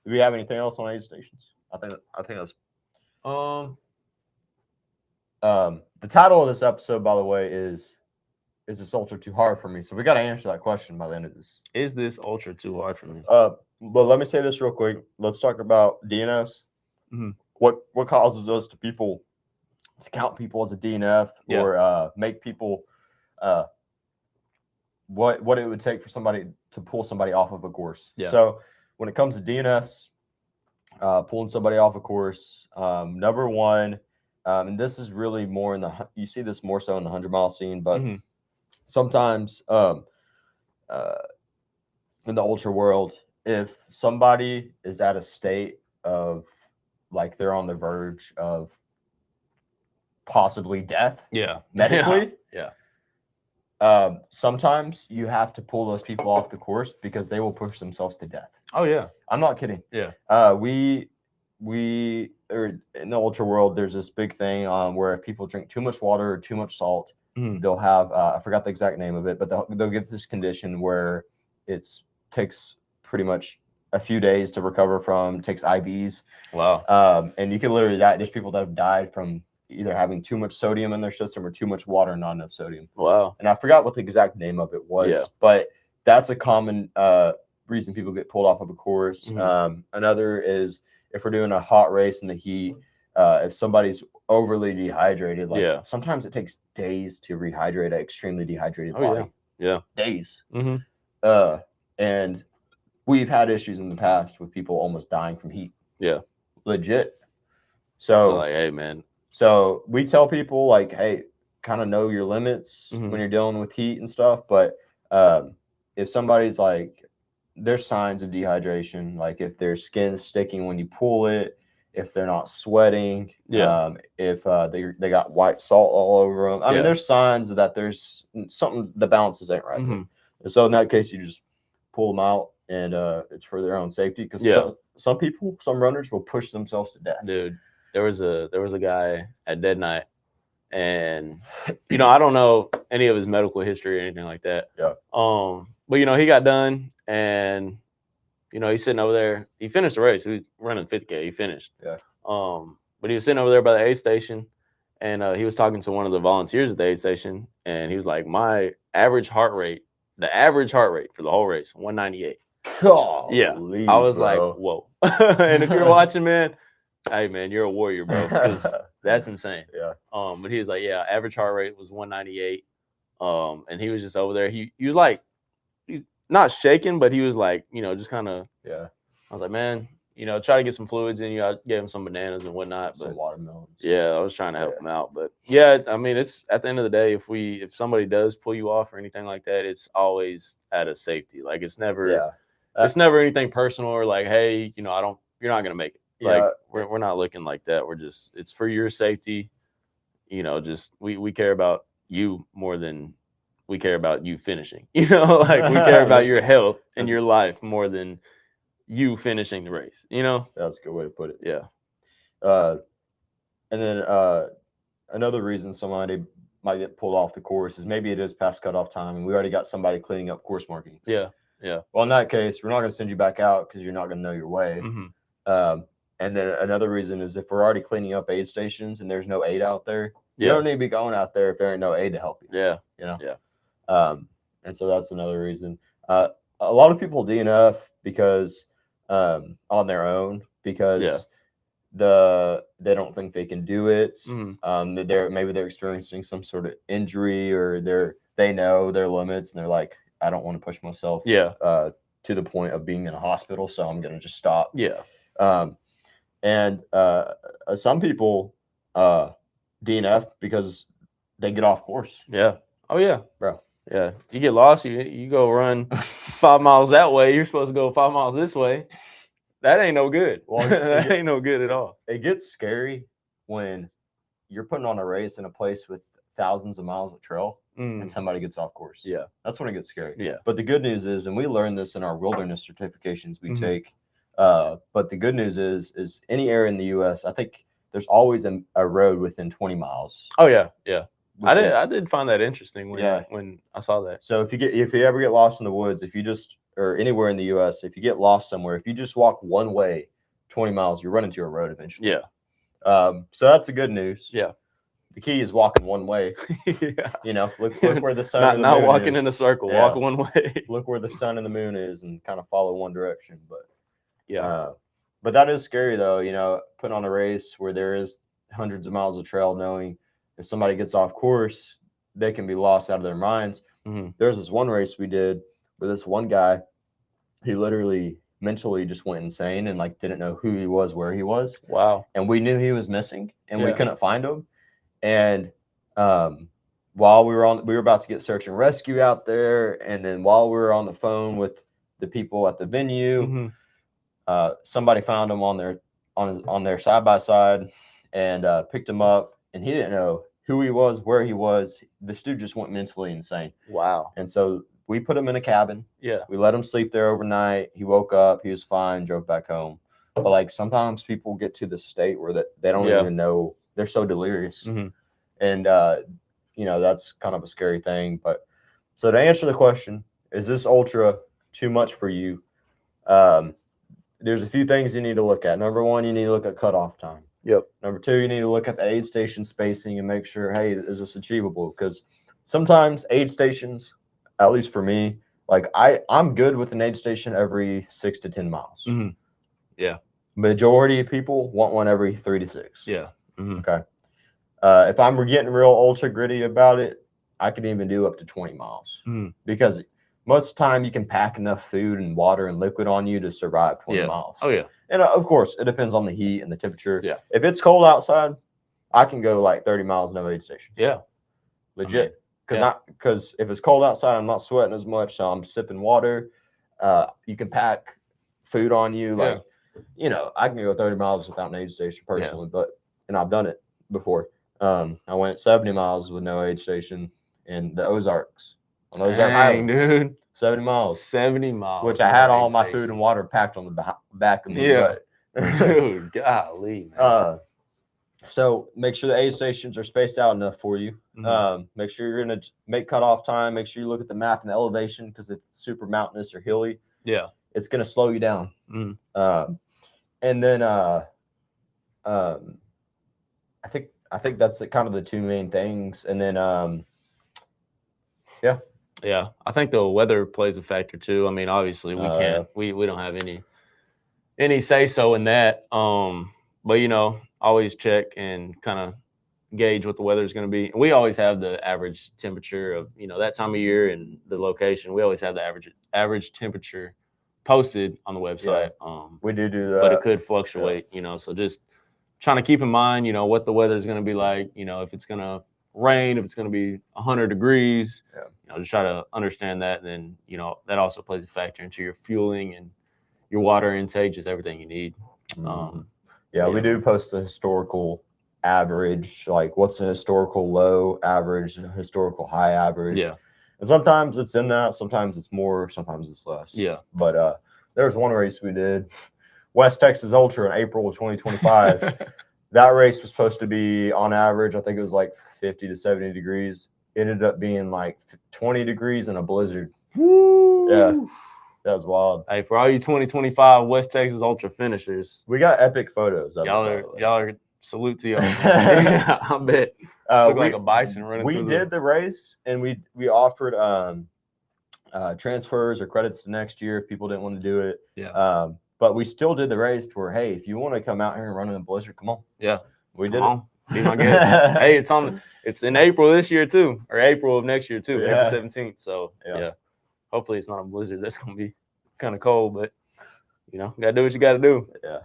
Do we have anything else on aid stations? I think that's the title of this episode, by the way, is this ultra too hard for me? So we got to answer that question by the end of this. Is this ultra too hard for me? But let me say this real quick. Let's talk about DNFs. Mm-hmm. What causes us to count people as a DNF or make people what it would take for somebody to pull somebody off of a course. Yeah. So when it comes to DNFs, pulling somebody off a course, number one, and this is really more you see this more so in the 100-mile scene, but sometimes in the ultra world, if somebody is at a state of like they're on the verge of possibly death, medically, sometimes you have to pull those people off the course because they will push themselves to death. Oh yeah, I'm not kidding. Yeah, we or in the ultra world, there's this big thing where if people drink too much water or too much salt, they'll have I forgot the exact name of it, but they'll get this condition where it takes pretty much a few days to recover from. Takes IVs. Wow. And you can literally die. There's people that have died from either having too much sodium in their system or too much water and not enough sodium. Wow. And I forgot what the exact name of it was, but that's a common reason people get pulled off of a course. Another is if we're doing a hot race in the heat, if somebody's overly dehydrated, sometimes it takes days to rehydrate an extremely dehydrated body. Yeah. Days. And we've had issues in the past with people almost dying from heat. Yeah. Legit. So like, hey, man. So we tell people like, hey, kind of know your limits when you're dealing with heat and stuff. But if somebody's like, there's signs of dehydration, like if their skin's sticking when you pull it, if they're not sweating, if they got white salt all over them. I mean, there's signs that there's something, the balances ain't right. And so in that case, you just pull them out, and it's for their own safety. Because some runners will push themselves to death. Dude, there was a guy at Dead Night, and I don't know any of his medical history or anything like that. Yeah. But he got done, and he's sitting over there. He finished the race. He was running 50K. He finished. Yeah. But he was sitting over there by the aid station, and he was talking to one of the volunteers at the aid station, and he was like, "My average heart rate, the average heart rate for the whole race, 198." Golly, I was like, "Whoa!" And if you're watching, man, hey, man, you're a warrior, bro. Because that's insane. Yeah. But he was like, "Yeah, average heart rate was 198." And he was just over there. He was like, he's not shaking, but he was like, just kind of. Yeah. I was like, man, try to get some fluids in you. I gave him some bananas and whatnot. Some watermelons. Yeah, I was trying to help him out. But yeah, I mean, it's at the end of the day, if somebody does pull you off or anything like that, it's always out of safety. Like it's never it's never anything personal or like, hey, you're not gonna make it. Like we're not looking like that. We're just, it's for your safety. Just we care about you more than we care about you finishing. Like we care about your health and your life more than you finishing the race. That's a good way to put it. Yeah. And then another reason somebody might get pulled off the course is maybe it is past cutoff time and we already got somebody cleaning up course markings. Yeah. Well, in that case, we're not going to send you back out because you're not going to know your way. And then another reason is if we're already cleaning up aid stations and there's no aid out there, you don't need to be going out there if there ain't no aid to help you. Yeah. Yeah. And so that's another reason. A lot of people DNF because on their own because they don't think they can do it. Maybe they're experiencing some sort of injury or they know their limits and they're like, I don't want to push myself to the point of being in a hospital, so I'm gonna just stop. And some people DNF because they get off course. Yeah. Oh yeah, bro. Yeah. You get lost, you go run 5 miles that way. You're supposed to go 5 miles this way. That ain't no good. Well, that ain't no good at all. It gets scary when you're putting on a race in a place with thousands of miles of trail and somebody gets off course. Yeah. That's when it gets scary. Yeah. But the good news is, and we learned this in our wilderness certifications we take, but the good news is any area in the U.S., I think there's always a road within 20 miles. Oh yeah, yeah. Within, I did find that interesting when I saw that. So if you ever get lost in the woods, or anywhere in the U.S., if you get lost somewhere, if you just walk one way 20 miles, you run into a road eventually. Yeah. So that's the good news. Yeah. The key is walking one way. Yeah. Look where the sun and the not moon walking is. in a circle, Yeah. walk one way. Look where the sun and the moon is and kind of follow one direction. But yeah. But that is scary though, putting on a race where there is hundreds of miles of trail, knowing if somebody gets off course, they can be lost out of their minds. Mm-hmm. There's this one race we did where this one guy, he literally mentally just went insane and like didn't know who he was, where he was. Wow. And we knew he was missing and we couldn't find him. And while we were about to get search and rescue out there, and then while we were on the phone with the people at the venue, somebody found him on their side by side and picked him up, and he didn't know who he was, where he was. This dude just went mentally insane. Wow. And so we put him in a cabin. Yeah. We let him sleep there overnight. He woke up, he was fine, drove back home. But like sometimes people get to the state where they don't even know, they're so delirious. Mm-hmm. And that's kind of a scary thing. But so to answer the question, is this ultra too much for you? There's a few things you need to look at. Number one, you need to look at cutoff time. Yep. Number two, you need to look at the aid station spacing and make sure, hey, is this achievable? Because sometimes aid stations, at least for me, like I'm good with an aid station every 6 to 10 miles. Mm-hmm. Yeah. Majority of people want one every 3 to 6. Yeah. Mm-hmm. Okay. If I'm getting real ultra gritty about it, I can even do up to 20 miles because most of the time you can pack enough food and water and liquid on you to survive 20 miles. Oh yeah. And of course, it depends on the heat and the temperature. Yeah. If it's cold outside, I can go like 30 miles no aid station. Yeah. Legit. Because if it's cold outside, I'm not sweating as much, so I'm sipping water. You can pack food on you. Like, I can go 30 miles without an aid station personally, and I've done it before. I went 70 miles with no aid station in the Ozarks. On Ozark Island, dude. 70 miles. 70 miles. Which I had all my food and water packed on the back of me. Yeah. Dude, golly, man. So make sure the aid stations are spaced out enough for you. Mm-hmm. Make sure you're going to make cutoff time. Make sure you look at the map and the elevation, because if it's super mountainous or hilly, it's going to slow you down. Mm-hmm. And then I think that's kind of the two main things. And then Yeah, I think the weather plays a factor too. I mean, obviously we can't, we don't have any say so in that. But always check and kind of gauge what the weather is going to be. And we always have the average temperature of that time of year and the location. We always have the average temperature posted on the website. We do that, but it could fluctuate. So just trying to keep in mind, what the weather is going to be like. If it's going to rain, if it's going to be 100 degrees, just try to understand that. And then that also plays a factor into your fueling and your water intake, just everything you need. We do post the historical average, like what's a historical low average, historical high average. And sometimes it's in that, sometimes it's more, sometimes it's less. But there was one race we did, West Texas Ultra in April of 2025. That race was supposed to be on average, I think it was like 50 to 70 degrees. It ended up being like 20 degrees in a blizzard. Woo! Yeah, that was wild. Hey, for all you 2025 West Texas Ultra finishers, we got epic photos of y'all are salute to y'all. Yeah, I bet. Look like a bison running. We did the race, and we offered transfers or credits to next year if people didn't want to do it. But we still did the race to where, hey, if you want to come out here and run in the blizzard, come on. We did it. Be my guest. Hey, it's in April this year too, or April of next year too, April 17th. So hopefully it's not a blizzard. That's gonna be kind of cold, but gotta do what you gotta do. All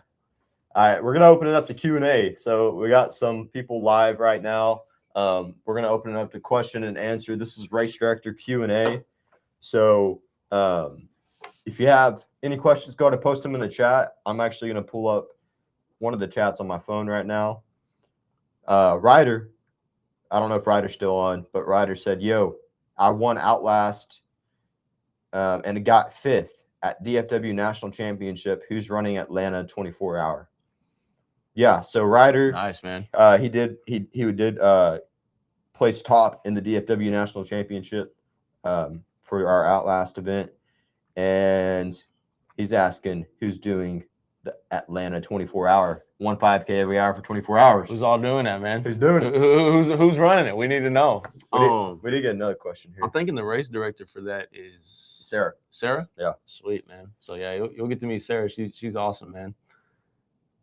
right, we're gonna open it up to Q&A. So we got some people live right now. We're gonna open it up to question and answer. This is Race Director Q&A. So if you have any questions, go ahead and post them in the chat. I'm actually gonna pull up one of the chats on my phone right now. Ryder, I don't know if Ryder's still on, but Ryder said, yo, I won Outlast and got 5th at DFW National Championship. Who's running Atlanta 24-hour? Yeah. So Ryder, Nice, man. he did place top in the DFW National Championship for our Outlast event, and he's asking who's doing the Atlanta 24-hour 5K every hour for 24 hours. Who's all doing that, man? Who's doing it? Who's running it? We need to know. We did get another question here. I'm thinking the race director for that is Sarah. Sarah? Yeah. Sweet, man. So yeah, you'll get to meet Sarah. She's awesome, man.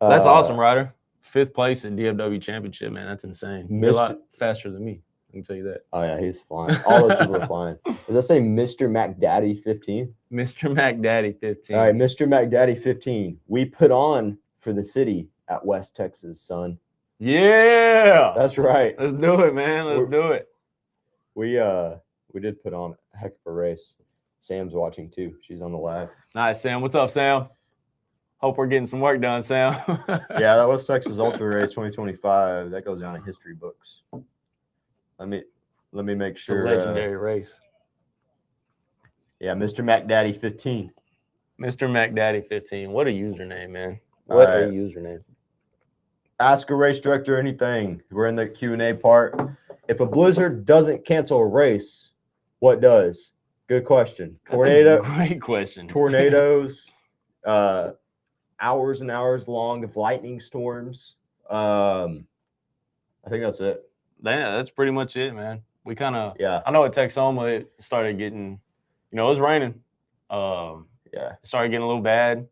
That's awesome, Ryder. 5th place in DFW championship, man. That's insane. You're a lot faster than me. I can tell you that. Oh yeah, he's flying. All those people are flying. Does that say Mr. McDaddy 15? Mr. McDaddy 15. All right, Mr. McDaddy 15. We put on for the city at West Texas, son. Yeah. That's right. Let's do it, man. Let's do it. We did put on a heck of a race. Sam's watching too. She's on the live. Nice, Sam. What's up, Sam? Hope we're getting some work done, Sam. Yeah, that was Texas Ultra Race 2025. That goes down in history books. Let me make sure. It's a legendary race. Yeah, Mr. McDaddy 15. Mr. McDaddy 15. What a username, man. What a username. Ask a race director anything. We're in the Q&A part. If a blizzard doesn't cancel a race, what does? Good question. Tornado. Great question. Tornadoes. Hours and hours long of lightning storms. I think that's it. Yeah, that's pretty much it, man. We kind of, yeah. I know at Texoma it started getting, it was raining. Yeah, it started getting a little bad.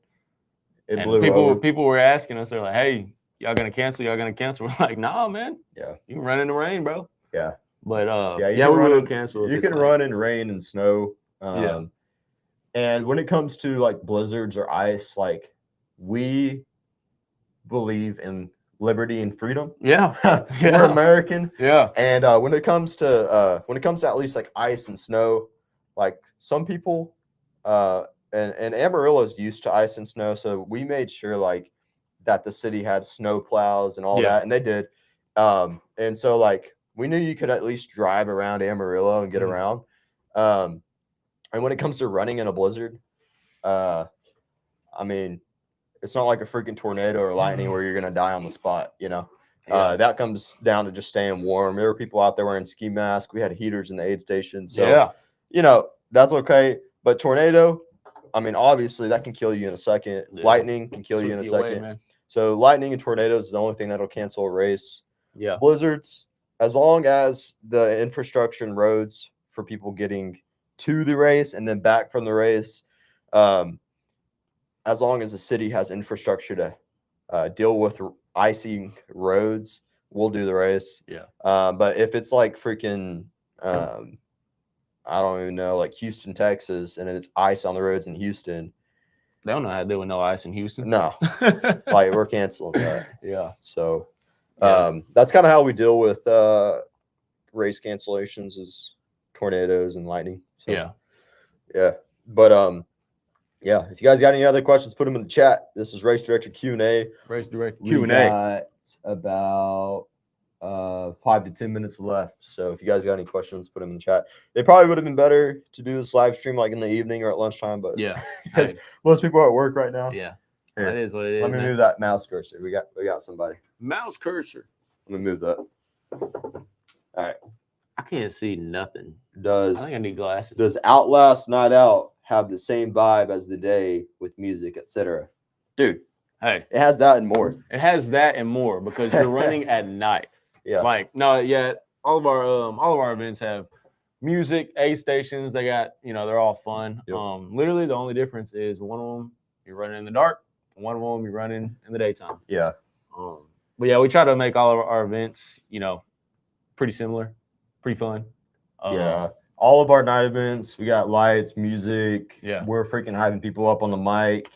It and blew over. People were asking us, they're like, "Hey, y'all gonna cancel? Y'all gonna cancel?" We're like, "Nah, man. Yeah, you can run in the rain, bro." Yeah, but we will cancel. You can run in rain and snow. Yeah. And when it comes to like blizzards or ice, like we believe in liberty and freedom. Yeah. We're American. Yeah. And when it comes to at least like ice and snow, like some people and Amarillo's used to ice and snow, so we made sure like that the city had snow plows and all that, and they did. And so like we knew you could at least drive around Amarillo and get around. And when it comes to running in a blizzard, I mean, it's not like a freaking tornado or lightning where you're gonna die on the spot, That comes down to just staying warm. There were people out there wearing ski masks. We had heaters in the aid station. So, that's okay. But tornado, I mean, obviously that can kill you in a second. Yeah. Lightning can kill you in a second. Away, so lightning and tornadoes is the only thing that'll cancel a race. Yeah. Blizzards, as long as the infrastructure and roads for people getting to the race and then back from the race, as long as the city has infrastructure to deal with icing roads, we'll do the race. Yeah. But if it's like freaking, I don't even know, like Houston, Texas, and it's ice on the roads in Houston. They don't know how to deal with no ice in Houston. No. Like we're canceling that. Yeah. So that's kind of how we deal with race cancellations is tornadoes and lightning. So, yeah. Yeah. But yeah, if you guys got any other questions, put them in the chat. This is Race Director Q&A. Race Director Q&A. We got about 5 to 10 minutes left. So if you guys got any questions, put them in the chat. They probably would have been better to do this live stream like in the evening or at lunchtime, but yeah, because most people are at work right now. Yeah, here, that is what it is. Let me move that mouse cursor. We got somebody. Mouse cursor. Let me move that. All right. I can't see nothing. I think I need glasses. Does Outlast Night Out have the same vibe as the day with music, etc.? Dude, hey, it has that and more. It has that and more because you're running at night. Yeah. Like all of our events have music, aid stations. They got they're all fun. Yep. Literally the only difference is one of them you're running in the dark, one of them you're running in the daytime. Yeah. But yeah, we try to make all of our events pretty similar, pretty fun. Yeah. All of our night events, we got lights, music. Yeah. We're freaking having people up on the mic.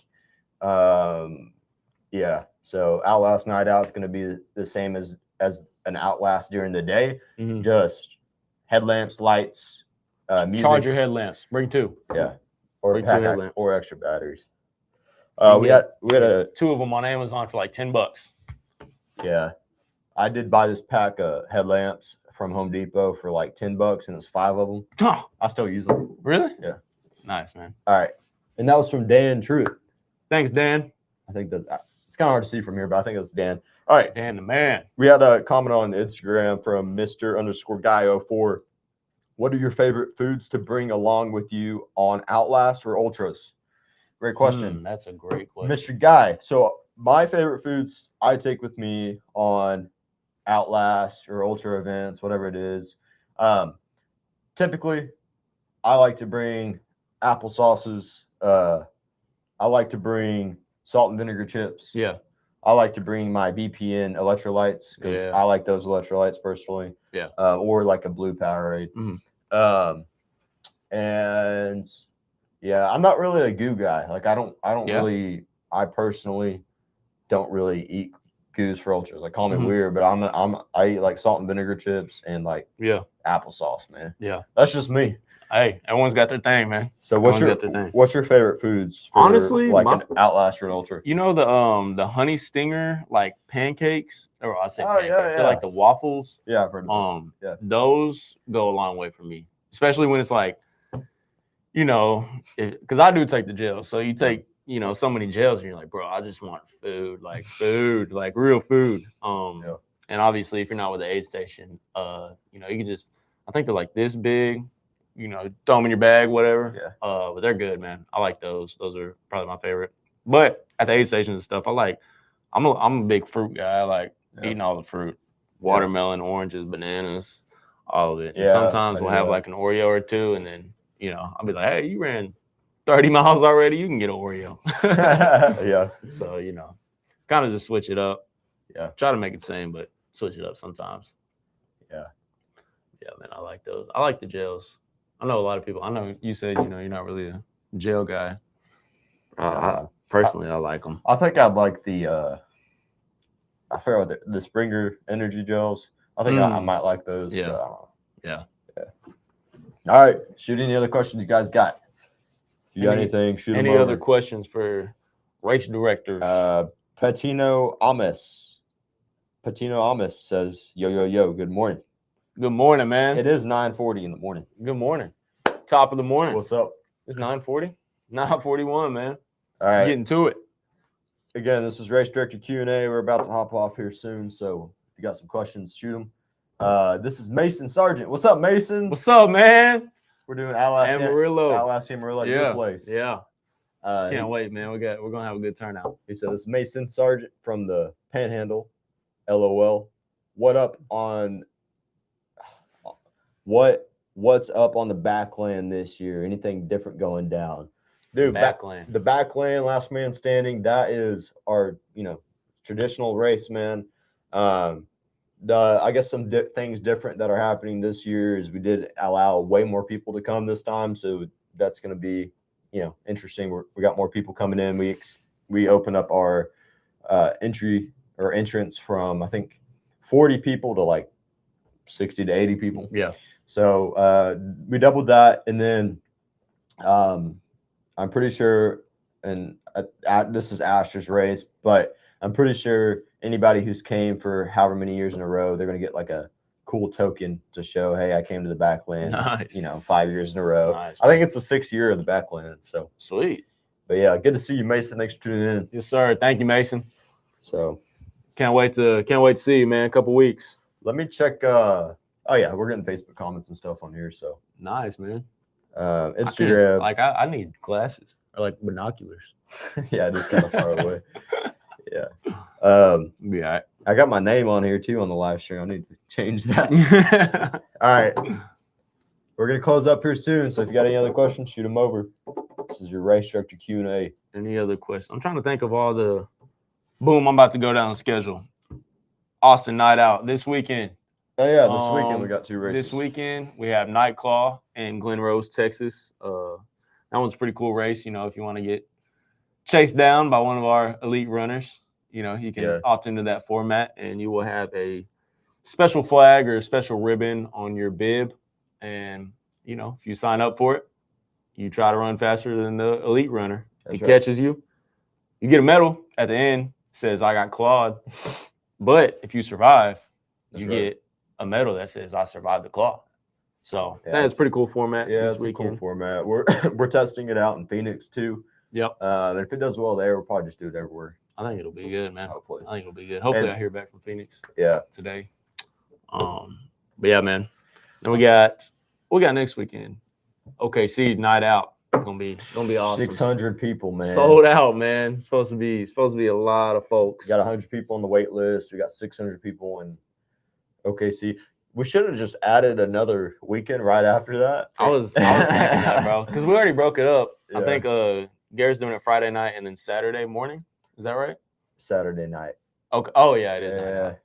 Yeah. So Outlast Night Out is going to be the same as an Outlast during the day. Mm-hmm. Just headlamps, lights, music. Charge your headlamps. Bring 2. Yeah. Or bring 2 headlamps. Or extra batteries. We had 2 of them on Amazon for like $10. Yeah. I did buy this pack of headlamps from Home Depot for like $10, and it was 5 of them. Oh, I still use them. Really? Yeah. Nice, man. All right. And that was from Dan Truitt. Thanks, Dan. I think that It's kind of hard to see from here, but I think it's Dan. All right. Dan the man. We had a comment on Instagram from Mr._Guy04. What are your favorite foods to bring along with you on Outlast or Ultras? Great question. That's a great question. Mr. Guy. So my favorite foods I take with me on Outlast or Ultra events, whatever it is. Typically, I like to bring applesauces. I like to bring salt and vinegar chips. Yeah. I like to bring my BPN electrolytes because I like those electrolytes personally. Yeah. Or like a blue Powerade. Mm-hmm. And yeah, I'm not really a goo guy. Like I personally don't really eat goos for Ultras. Like call me weird, but I eat like salt and vinegar chips and like applesauce, man. Yeah. That's just me. Hey, everyone's got their thing, man. So what's your favorite foods for honestly like an Outlast or an Ultra? You know the honey stinger like pancakes, or I say pancakes, yeah. like the waffles. Yeah, I've heard of them. Those go a long way for me, especially when it's like, you know, because I do take the gels. So you take, you know, so many gels, and you're like, bro, I just want food, like real food. And obviously, if you're not with the aid station, you know, you can just, I think they're like this big. You know, throw them in your bag, whatever. Yeah. But they're good, man. I like those. Those are probably my favorite. But at the aid stations and stuff, I'm a big fruit guy. I like eating all the fruit. Watermelon, oranges, bananas, all of it. And sometimes we'll have like an Oreo or two, and then, you know, I'll be like, hey, you ran 30 miles already. You can get an Oreo. Yeah. So, you know, kind of just switch it up. Yeah. Try to make it the same, but switch it up sometimes. Yeah. Yeah, man, I like those. I like the gels. I know a lot of people. I know you said, you know, you're not really a gel guy. Personally, I like them. I think I'd like the I forgot what the Springer energy gels. I think I might like those. Yeah. But, yeah. All right. Shoot any other questions you guys got. If you got anything, shoot them over. Any other questions for race directors? Patino Amis says, yo, good morning. Good morning, man. It is 9:40 in the morning. Good morning. Top of the morning. What's up? It's 9:40. 9:41, man. All right. Getting to it. Again, this is Race Director Q&A. We're about to hop off here soon, so if you got some questions, shoot them. This is Mason Sargent. What's up, Mason? What's up, man? We're doing Outlast Amarillo at your place. Yeah. Can't wait, man. We're gonna have a good turnout. He said, "This is Mason Sargent from the Panhandle. LOL. What's up on the Backland this year? Anything different going down?" Dude, Backland. The Backland, last man standing, that is our, you know, traditional race, man. I guess some things different that are happening this year is we did allow way more people to come this time, so that's going to be, you know, interesting. We got more people coming in. We opened up our entrance from, I think, 40 people to like 60 to 80 people. Yeah. So we doubled that, and then I'm pretty sure, and this is Asher's race, but I'm pretty sure anybody who's came for however many years in a row, they're going to get like a cool token to show, hey, I came to the Backland, nice. You know, 5 years in a row. Nice. I think it's the 6th year of the Backland. So sweet. But yeah, good to see you, Mason. Thanks for tuning in. Yes, sir. Thank you, Mason. So can't wait to see you, man. A couple weeks. Let me check. Oh yeah, we're getting Facebook comments and stuff on here. So nice, man. Instagram. I need glasses or like binoculars. Yeah, it is kind of far away. Yeah. Yeah. I got my name on here too on the live stream. I need to change that. All right. We're gonna close up here soon. So if you got any other questions, shoot them over. This is your race director Q&A. Any other questions? I'm trying to think of all the. Boom! I'm about to go down the schedule. Austin Night Out this weekend. Oh yeah, this weekend we got 2 races. This weekend we have Nightclaw in Glen Rose, Texas. That one's a pretty cool race. You know, if you want to get chased down by one of our elite runners, you know, you can opt into that format, and you will have a special flag or a special ribbon on your bib. And you know, if you sign up for it, you try to run faster than the elite runner. If he catches you, you get a medal at the end. Says I got clawed. But if you survive, you get a medal that says I survived the claw. So that's a pretty cool format. Yeah, it's a cool format. We're testing it out in Phoenix too. Yep. And if it does well there, we'll probably just do it everywhere. I think it'll be good, man. Hopefully. I think it'll be good. Hopefully, And- I hear back from Phoenix. Yeah. Today. But yeah, man. Then we got next weekend. OKC night out. Gonna be awesome. 600 people, man. Sold out, man. It's supposed to be a lot of folks. We got 100 people on the wait list. We got 600 people in OKC. We should have just added another weekend right after that. I was thinking that, bro, because we already broke it up. Yeah. I think Garrett's doing it Friday night and then Saturday morning. Is that right? Saturday night. Okay. Oh yeah, it is. Yeah.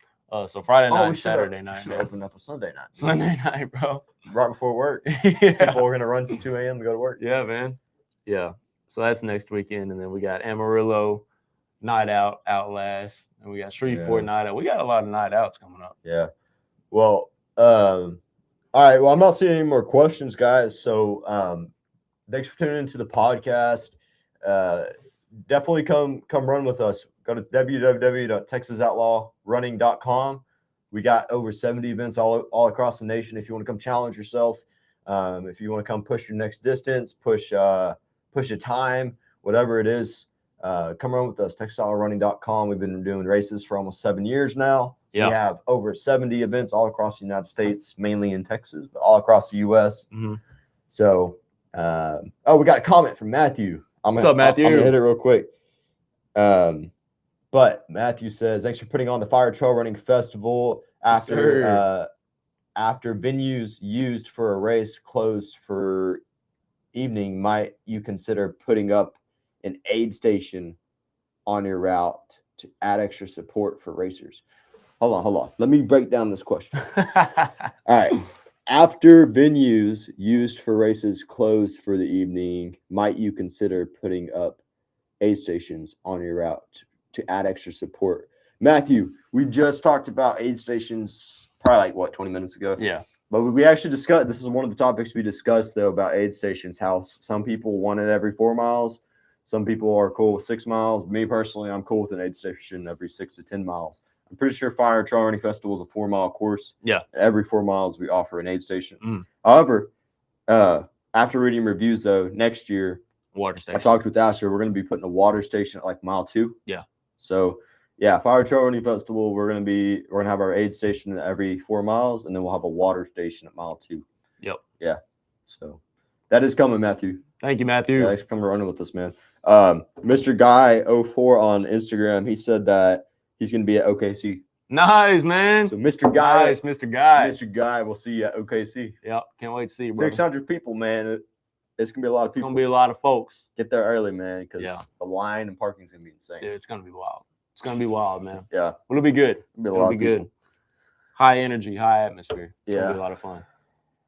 So Friday night, we and Saturday night, should man. open up a Sunday night. Sunday night, bro. Right before work. Yeah. People are going to run to 2 a.m. to go to work. Yeah, man. Yeah. So that's next weekend, and then we got Amarillo night out, Outlast, and we got Shreveport night out. We got a lot of night outs coming up. Yeah. Well, all right. Well, I'm not seeing any more questions, guys. So thanks for tuning into the podcast. Definitely come run with us. Go to www.texasoutlawnrunning.com. We got over 70 events all across the nation. If you want to come challenge yourself, if you want to come push your next distance, push a time, whatever it is, come run with us. TexasOutlawnRunning.com. We've been doing races for almost 7 years now. Yeah. We have over 70 events all across the United States, mainly in Texas, but all across the U.S. Mm-hmm. So, we got a comment from Matthew. What's up, Matthew? I'm gonna hit it real quick. But Matthew says, thanks for putting on the Fire Trail Running Festival after venues used for a race closed for evening. Might you consider putting up an aid station on your route to add extra support for racers? Hold on. Let me break down this question. All right. After venues used for races closed for the evening, might you consider putting up aid stations on your route to add extra support? Matthew, we just talked about aid stations probably 20 minutes ago. Yeah. But we actually discussed, this is one of the topics we discussed, though, about aid stations, how some people want it every 4 miles. Some people are cool with 6 miles. Me, personally, I'm cool with an aid station every 6 to 10 miles. I'm pretty sure Fire Trail Running Festival is a 4-mile course. Yeah. Every 4 miles, we offer an aid station. Mm. However, after reading reviews, though, next year, Water station. I talked with Asher. We're going to be putting a water station at mile 2. Yeah. So, yeah, Fire Trail Running Festival, we're going to have our aid station every 4 miles, and then we'll have a water station at mile 2. Yep. Yeah. So that is coming, Matthew. Thank you, Matthew. Yeah, thanks for coming running with us, man. Mr. Guy04 on Instagram, he said that he's going to be at OKC. Nice, man. So Mr. Guy, nice, Mr. Guy. Mr. Guy, we'll see you at OKC. Yep. Can't wait to see you, bro. 600 people, man. It's going to be a lot of It's people. going to be a lot of folks. Get there early, man, because Yeah. the line and parking is going to be insane. Dude, it's going to be wild. It's going to be wild, man. Yeah. But it'll be good. It'll be a It'll lot be of people. good. High energy, high atmosphere. It's going Yeah. to be a lot of fun.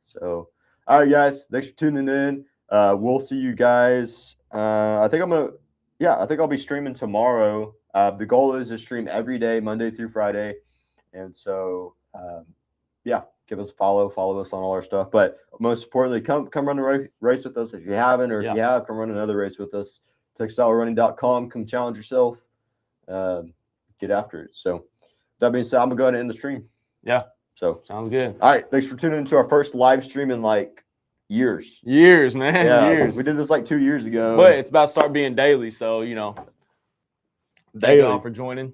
So, all right, guys. Thanks for tuning in. We'll see you guys. I think I'll be streaming tomorrow. The goal is to stream every day, Monday through Friday. And so, give us a follow us on all our stuff. But most importantly, come run a race with us if you haven't, or if you have, come run another race with us. TexasOutlawnRunning.com. Come challenge yourself. Get after it. So, that being said, I'm going to go ahead and end the stream. Yeah. So, Sounds good. all right. Thanks for tuning into our first live stream in years. Years, man. Yeah, Years. we did this 2 years ago. But it's about to start being daily. So, thank Daily. y'all for joining.